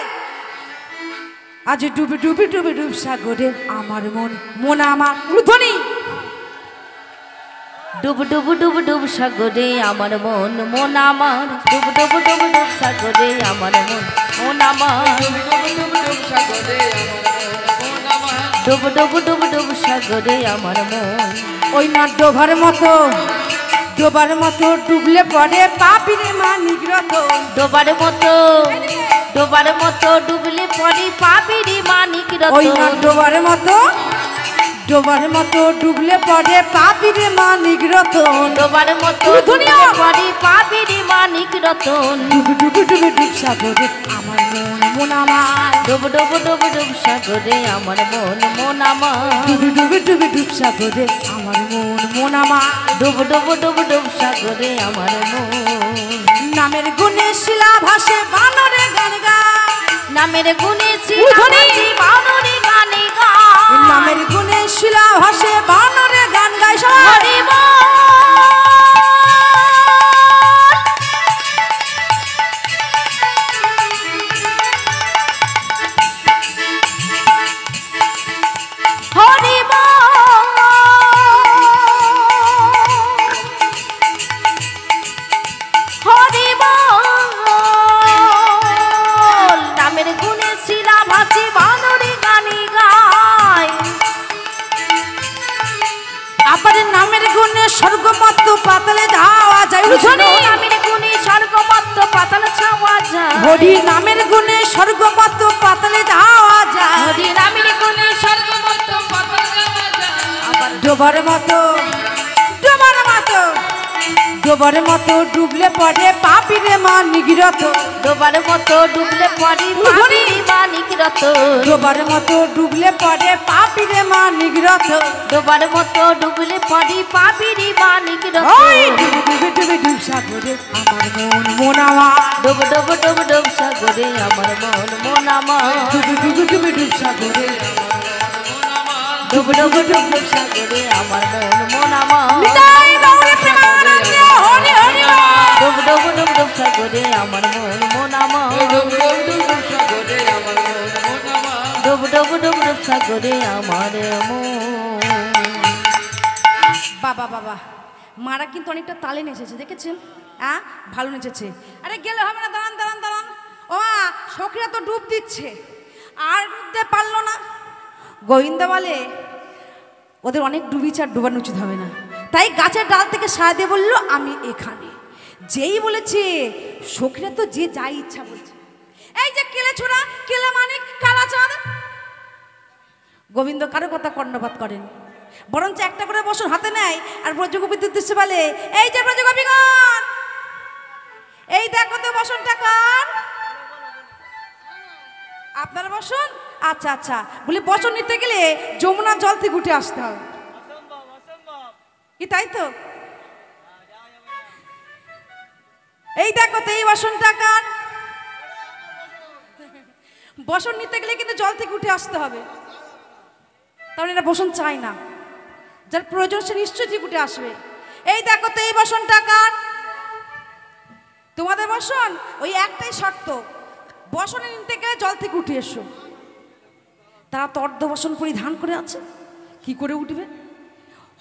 আজ ডুবে ডুবে ডুবে ডুব সাগরে আমার মন, মন আমার ধ্বনি। ডুব ডুব ডুব ডুব সাগরে আমার মন, মন আমার। ডুব ডুব ডুব ডুব সাগরে আমার মন, মন আমার। ডুব ডুব ডুব ডুব সাগরে আমার মন। ওই না ডোবার মতো, ডোবার মতো ডুবলে পরে পাপিরে মা নিগ্রত। ডোবার মতো, ডোবার ডোবার মতো ডুবলে পরে পাবি রে মানিক ওই না রতন ডোবার মতো ডুবলে পড়ে পাপি রে মানিক রতন। ডোবার মতো ডুবলে পরে পাবি রে মানিক রতন ডুব ডুব ডুব ডুব সাগরে আমার মন মন আমার। ডুব ডুব ডুব ডুব সাগরে আমার মন মন আমার ডুব ডুব ডুব ডুব সাগরে আমার মন মন আমার। ডুব ডুব ডুব ডুব সাগরে আমার মন নামের গুণে শিলা ভাসে বানরে গান গায়। নামের গুণে উধনি। বানরে গানে গা নামের গুণে শিলা ভাসে বানরে গান গায় সবাই। হরি বল হরি হরি বল নামের গুণে শিলা ভাসি বানরে গানে গায় আবার নামের গুণে স্বর্গমত্ত পাতালে যাওয়া যায়। উঠোনে নামের গুণে স্বর্গমত্ত পাতাল ছাওয়া যায় হরি নামের গুণে স্বর্গমত্ত পাতালে যাওয়া যায়। হরি নামের গুণে স্বর্গমত্ত পাতাল ছাওয়া যায় আবার ডোবার মতো ডুবলে পড়ে পাপি রে মানিক রতন। ডোবার মতো ডুবলে পড়ি পাবি রে মানিক রতন ডোবার মতো ডুবলে পড়ে পাপি রে মানিক রতন। ডোবার মতো ডুবলে পড়ি পাবি রে মানিক ওই রতন ডুবে ডুবে ডুবে ডুব সাগরে আমার মন মন আমার। ডুব ডুব ডুব ডুব সাগরে আমার মন মন আমার ডুবে ডুবে ডুবে ডুব সাগরে ডুব ডুব ডুব ডুব সাগরে আমার মন মন আমার নিতাই গৌরী প্রেমানন্দে হরি হরি বল। ডুব ডুব ডুব ডুব সাগরে আমার মন মন আমার ডুব ডুব ডুব ডুব সাগরে আমার মন বাবা বাবা মারা কিন্তু অনেকটা তালে নেচেছে দেখেছেন? হ্যাঁ ভালো নেচেছে। আরে গেলে হবে না, দাঁড়ান দাঁড়ান দাঁড়ান। ও মা সখীরা তো ডুব দিচ্ছে আর ডুবতে পারলো না। গোবিন্দ বলে ওদের অনেক ডুবিছে আর ডুবানো উচিত হবে না, তাই গাছের ডাল থেকে সাড়া দিয়ে বললো আমি এখানে। যেই বলেছে সখীরা তো যে যাই ইচ্ছা বলছে, এই যে কেলে ছোড়া কেলে মানিক কালাচাঁদ। গোবিন্দ কারো কথা কর্ণপাত করেন, বরঞ্চ একটা করে বসন হাতে নেয় আর ব্রজগোপীর উদ্দেশ্যে বলে এই যে ব্রজগোপীগণ এই দেখো তো বসনটা কার। আপনারা বসুন। আচ্ছা আচ্ছা বলি বসন নিতে গেলে যমুনার জল থেকে উঠে আসতে হবে কি তাই তো? এই দেখো তো এই বসনটা কার। বসন নিতে গেলে কিন্তু জল থেকে উঠে আসতে হবে, তাহলে এটা বসন চাই না। যার প্রয়োজন সে নিশ্চয়ই ঠিক উঠে আসবে। এই দেখো তো এই বসনটা কার। তোমাদের বসন ওই একটাই শর্ত, বসনে নিতে গেলে জল থেকে উঠে এসো। তারা তো অর্ধ বসন পরিধান করে আছে, কি করে উঠবে?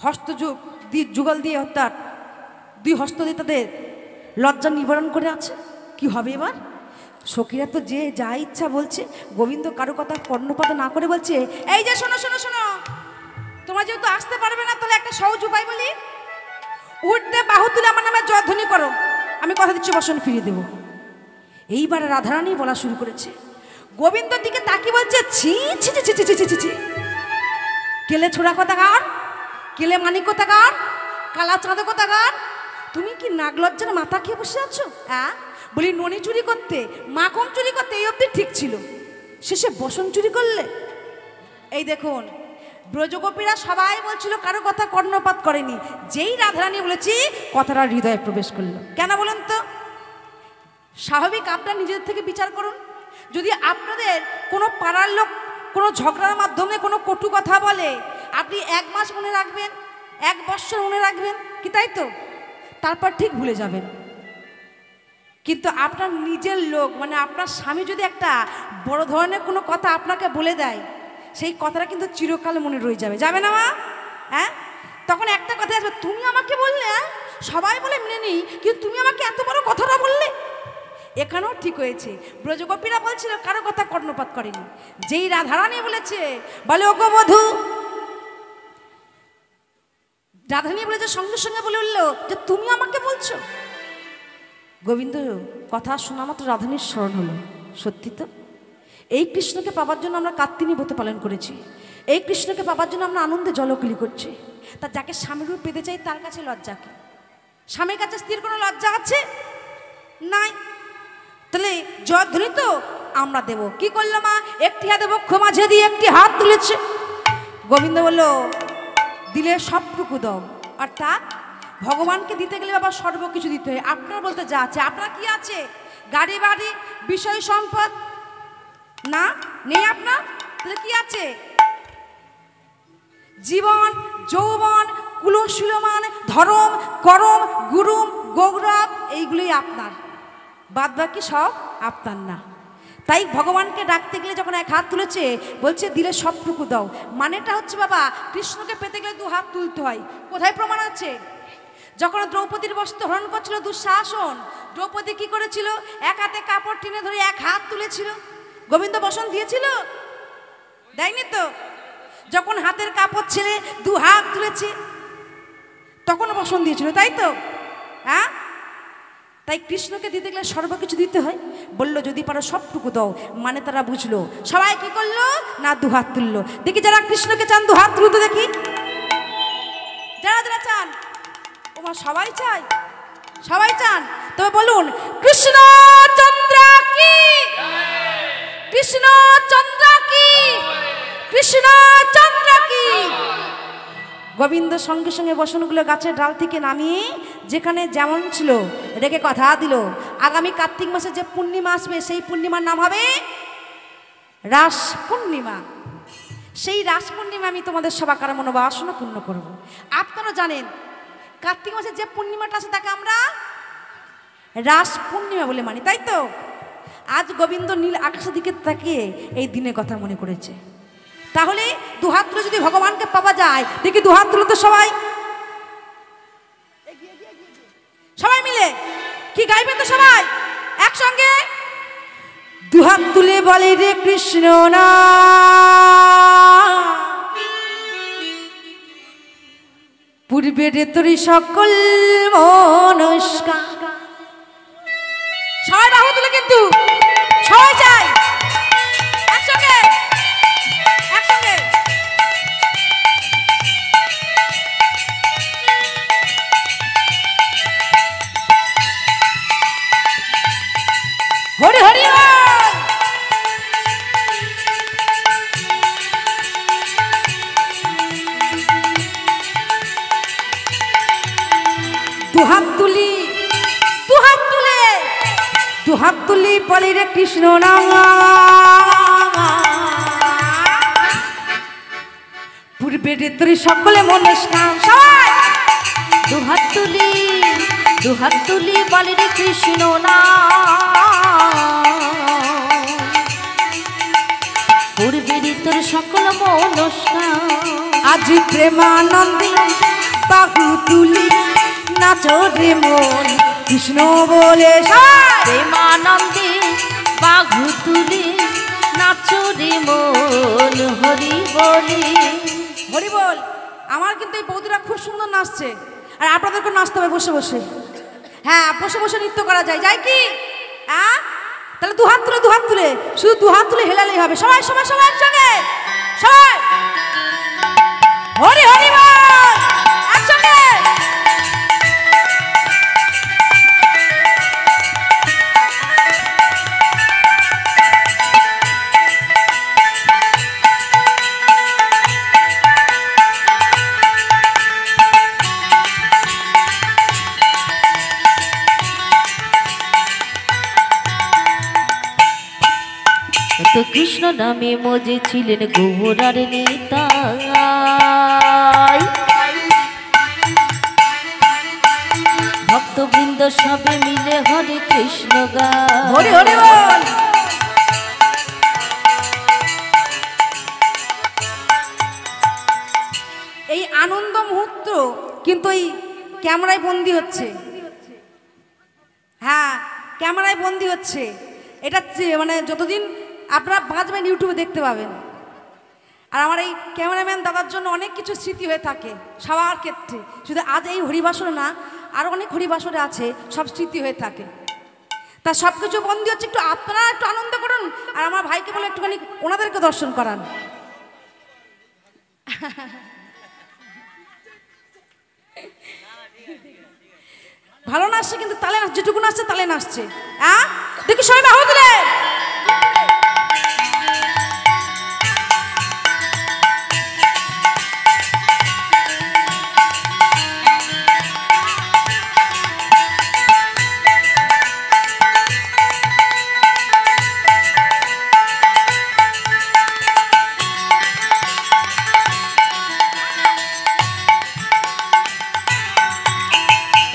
হস্তযোগ দিয়ে যুগল দিয়ে অর্থাৎ দুই হস্ত দিয়ে তাদের লজ্জা নিবারণ করে আছে, কি হবে এবার? সখীরা তো যে যা ইচ্ছা বলছে, গোবিন্দ কারো কথা কর্ণপাত না করে বলছে এই যে শোনো শোনো শোনো, তোমরা যেহেতু আসতে পারবে না তাহলে একটা সহজ উপায় বলি, উঠতে বাহু তুলে আমার নামে জয়ধ্বনি করো, আমি কথা দিচ্ছি বসন ফিরিয়ে দেবো। এইবার রাধারানী বলা শুরু করেছে। গোবিন্দর দিকে তাকিয়ে বলছে ছি ছি ছি ছি ছি ছি ছি ছি, কেলে ছোড়া কোথাকার, কেলে মানিক কোথাকার, কালা চাঁদে কোথাকার, তুমি কি নাগলজ্জার মাথা খেয়ে বসে আছো? হ্যাঁ বলি ননি চুরি করতে মাখন চুরি করতে এই অবধি ঠিক ছিল, শেষে বসন চুরি করলে। এই দেখুন ব্রজগোপীরা সবাই বলছিল কারো কথা কর্ণপাত করেনি, যেই রাধারানী বলেছি কথাটা হৃদয়ে প্রবেশ করলো। কেন বলুন তো? স্বাভাবিক আপনারা নিজেদের থেকে বিচার করুন, যদি আপনাদের কোনো পাড়ার লোক কোনো ঝগড়ার মাধ্যমে কোনো কটু কথা বলে, আপনি 1 মাস মনে রাখবেন, 1 বৎসর মনে রাখবেন, কি তাই তো? তারপর ঠিক ভুলে যাবেন। কিন্তু আপনার নিজের লোক মানে আপনার স্বামী যদি একটা বড় ধরনের কোনো কথা আপনাকে বলে দেয়, সেই কথাটা কিন্তু চিরকাল মনে রয়ে যাবে, যাবে না মা? হ্যাঁ তখন একটা কথা আসবে, তুমি আমাকে বললে, হ্যাঁ সবাই বলে মেনে নিই, কিন্তু তুমি আমাকে এত বড় কথাটা বললে। এখানেও ঠিক হয়েছে, ব্রজগোপীরা বলছিল কারো কথা কর্ণপাত করেনি, যেই রাধারানী বলেছে বলে ওগো বধূ, রাধারানী বলেছে সঙ্গে সঙ্গে বলে উঠলো যে তুমি আমাকে বলছো। গোবিন্দ কথা শোনা মাত্র রাধারানীর স্মরণ হলো, সত্যি তো? এই কৃষ্ণকে পাবার জন্য আমরা কাত্তিনী ব্রত পালন করেছি, এই কৃষ্ণকে পাবার জন্য আমরা আনন্দে জলকলি করছি। তা যাকে স্বামীর রূপ পেতে চাই তার কাছে লজ্জা কি? স্বামীর কাছে স্ত্রীর কোনো লজ্জা আছে? নাই। তাহলে জয়ধ্বনি তো আমরা দেব। কি করলো মা? একটি হাতে বক্ষ মাঝে দিয়ে একটি হাত তুলেছে। গোবিন্দ বলল দিলে সবটুকু দাও। অর্থাৎ ভগবানকে দিতে গেলে বাবা সর্বকিছু দিতে হয়। আপনার বলতে যা আছে, আপনার কি আছে? গাড়ি বাড়ি বিষয় সম্পদ না নেই আপনার? তাহলে কি আছে? জীবন যৌবন কুলশীলমান ধরম করম গুরুম গৌরব এইগুলোই আপনার, বাদ বাকি সব আপনার না। তাই ভগবানকে ডাকতে গেলে যখন এক হাত তুলেছে বলছে দিলে সবটুকু দাও। মানেটা হচ্ছে বাবা কৃষ্ণকে পেতে গেলে দু হাত তুলতে হয়। কোথায় প্রমাণ আছে? যখন দ্রৌপদীর বস্ত্র হরণ করছিল দুঃশাসন, দ্রৌপদী কি করেছিল? এক হাতে কাপড় টেনে ধরে এক হাত তুলেছিল। গোবিন্দ বসন দিয়েছিল? দেয়নি তো। যখন হাতের কাপড় ছেড়ে দু হাত তুলেছে তখন বসন দিয়েছিল, তাই তো? হ্যাঁ, তাই কৃষ্ণকে দিতে গেলে সর্বকিছু দিতে হয়। বললো যদি পারো সবটুকু দাও। মানে তারা বুঝলো। সবাই কি করলো? না দু হাত তুললো। দেখি যারা কৃষ্ণকে চান দু হাত তুলতে দেখি। যারা যারা চান, ওমা সবাই চাই, সবাই চান। তবে বলুন কৃষ্ণচন্দ্র কি, কৃষ্ণচন্দ্র কি, কৃষ্ণচন্দ্র কি। গোবিন্দ সঙ্গে সঙ্গে বসনগুলো গাছের ডাল থেকে নামিয়ে যেখানে যেমন ছিল রেখে কথা দিল আগামী কার্তিক মাসে যে পূর্ণিমা আসবে সেই পূর্ণিমার নাম হবে রাস পূর্ণিমা। সেই রাস পূর্ণিমা আমি তোমাদের সবার মনোবাসনা পূর্ণ করব। আপনারা জানেন কার্তিক মাসে যে পূর্ণিমাটা আছে তাকে আমরা রাস পূর্ণিমা বলে মানি, তাই তো? আজ গোবিন্দ নীল আকাশের দিকে তাকিয়ে এই দিনের কথা মনে করেছে। তাহলে দু হাত তুলে যদি ভগবানকে পাওয়া যায়, দেখি দু হাত তুলে তো সবাই, সবাই মিলে কি গাইবে তো সবাই একসঙ্গে। দু হাত তুলে বলে রে কৃষ্ণ না, পূর্বে রে তোর সকল মনস্কার। সবাই বাহু তুলে কিন্তু সবাই চাই একসঙ্গে, একসঙ্গে। হরি হরি দু হাত তুলি, দু হাত তুলে, দু হাত তুলি বলি রে কৃষ্ণ নাম, পূর্বে রে তোর সকলে মনস্কাম। সবাই দু হাত তুলি, দু হাত তুলি বলি রে কৃষ্ণ নাম, পূর্বেরই তোর সকল মনস্কাম। আজ প্রেমানন্দে বাহু তুলি নাচো রে মন কৃষ্ণ বলে। প্রেমানন্দে বাহু তুলি নাচো রে মন হরি বলি। হরি বল। আমার কিন্তু এই বৌদিরা খুব সুন্দর নাচছে, আর আপনাদেরকে নাচতে হবে বসে বসে। হ্যাঁ, বসে বসে নৃত্য করা যায়, যায় কি? হ্যাঁ, তাহলে দু হাত তুলে, দু হাত তুলে, শুধু দু হাত তুলে হেলালেই হবে। সবাই সবাই সবাই একসঙ্গে, সবাই হরি হরি বল একসঙ্গে। তো কৃষ্ণ নামে মজে ছিলেন গৌরার নিতাই, ভক্তবৃন্দ সবে মিলে হরে কৃষ্ণ গায়। হরি হরি বল। এই আনন্দ মুহূর্ত কিন্তু এই ক্যামেরায় বন্দি হচ্ছে। হ্যাঁ, ক্যামেরায় বন্দি হচ্ছে। এটা মানে যতদিন আপনারা বাঁচবেন ইউটিউবে দেখতে পাবেন। আর আমার এই ক্যামেরাম্যান দাদার জন্য অনেক কিছু স্মৃতি হয়ে থাকে সবার ক্ষেত্রে। শুধু আজ এই হরিবাসরে না, আরও অনেক হরিবাসরে আছে, সব স্মৃতি হয়ে থাকে। তা সব কিছু বন্দি হচ্ছে, একটু আপনারা একটু আনন্দ করুন, আর আমার ভাইকে বলে একটুখানি ওনাদেরকে দর্শন করান। ভালো নাচছে কিন্তু তালে নাচ, যেটুকু নাচছে তালে নাচছে। হ্যাঁ দেখি সবাই বাহু দিলে।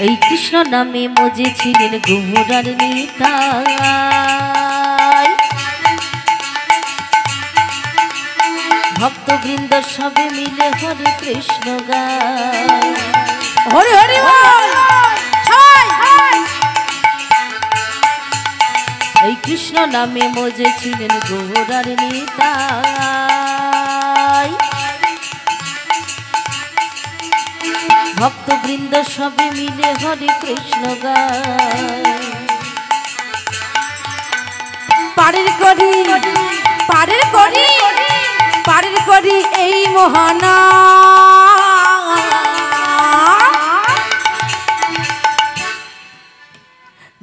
এই কৃষ্ণ নামে মজেছিলেন গোহরার নিতাই, ভক্তবৃন্দ সবে মিলে হরে কৃষ্ণ গায়। হরি হরি বল সবাই। এই কৃষ্ণ নামে মজেছিলেন গোহরার নিতাই, ভক্তবৃন্দ সবে মিলে হরে কৃষ্ণ গায়। পারের করি পারের করি পারের করি এই মোহনা,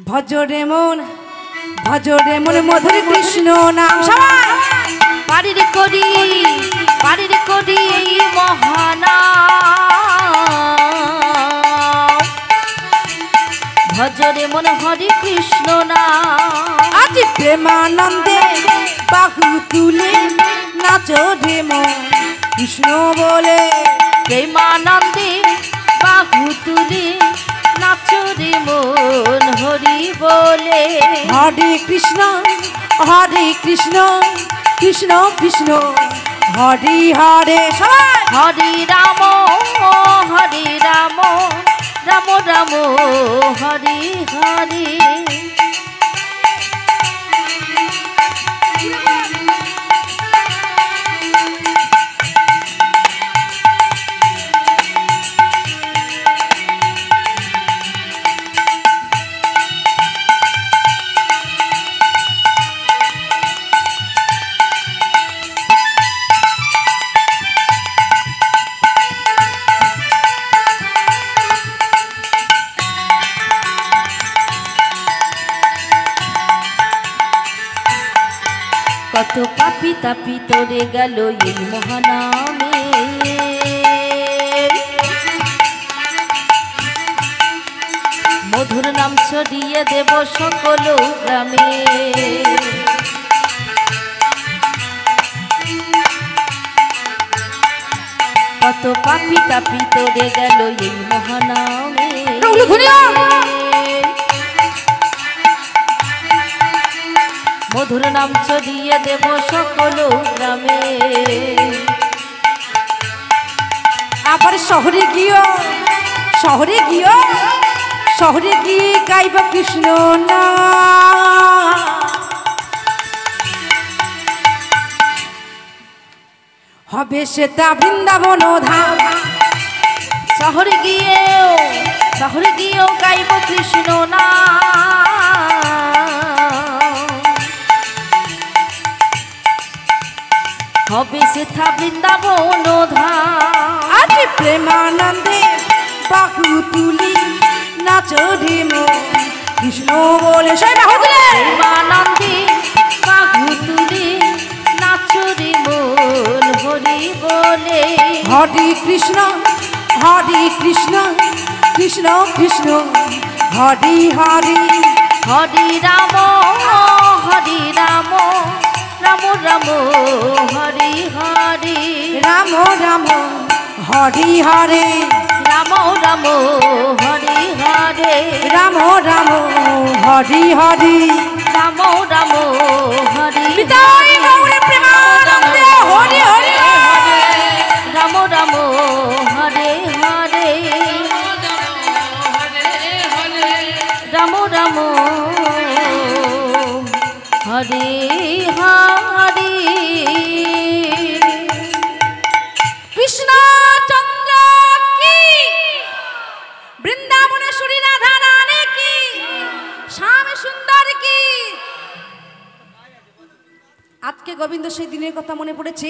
ভজরে মন মধুর কৃষ্ণ নাম। সবাই পারের করি এই মহানা, ভজরে মন হরে কৃষ্ণ নাম। আজ প্রেমানন্দে বাহু তুলে নাচো রে মন কৃষ্ণ বলে, প্রেমানন্দে বাহু তুলে নাচো রে মন হরি বলে। হরে কৃষ্ণ কৃষ্ণ কৃষ্ণ হরে হরে। সবাই হরে রাম রাম রাম হরে হরে। কত পাপি তাপি তোরে গেল এই মহানামে, মধুর নাম ছড়িয়ে দেব সকল গ্রামে। কত পাপি তাপি তোরে গেল এই মহানামে, মধুর নাম ছড়িয়ে দেব সকল গ্রামে। আবার শহরে গিয়ে গাইব কৃষ্ণ না, হবে সেটা বৃন্দাবন ধাম। শহরে গিয়েও গাইব কৃষ্ণ না, হবে সেথা বৃন্দাবন ধাম। আজ প্রেমানন্দে বাহু তুলি নাচো রে মন কৃষ্ণ বলে। সবাই বাহু তুলে। প্রেমানন্দে বাহু তুলি নাচো রে মন হরি বলে। হরে কৃষ্ণ কৃষ্ণ কৃষ্ণ হরে হরে। হরি রাম রাম রাম হরি হরি। রাম রাম হরি হরে। রাম রাম হরি হরে। রাম রাম হরি হরে। রাম রাম হরি বিদায় গৌর প্রেমানন্দে হরি হরি। রাম রাম হরে হরে। রাম রাম হরে হরে। কৃষ্ণ চন্দ্র কি, বৃন্দাবনেশ্বরী রাধা রানী কি, শ্যাম সুন্দর কি। সেই দিনের কথা মনে পড়েছে।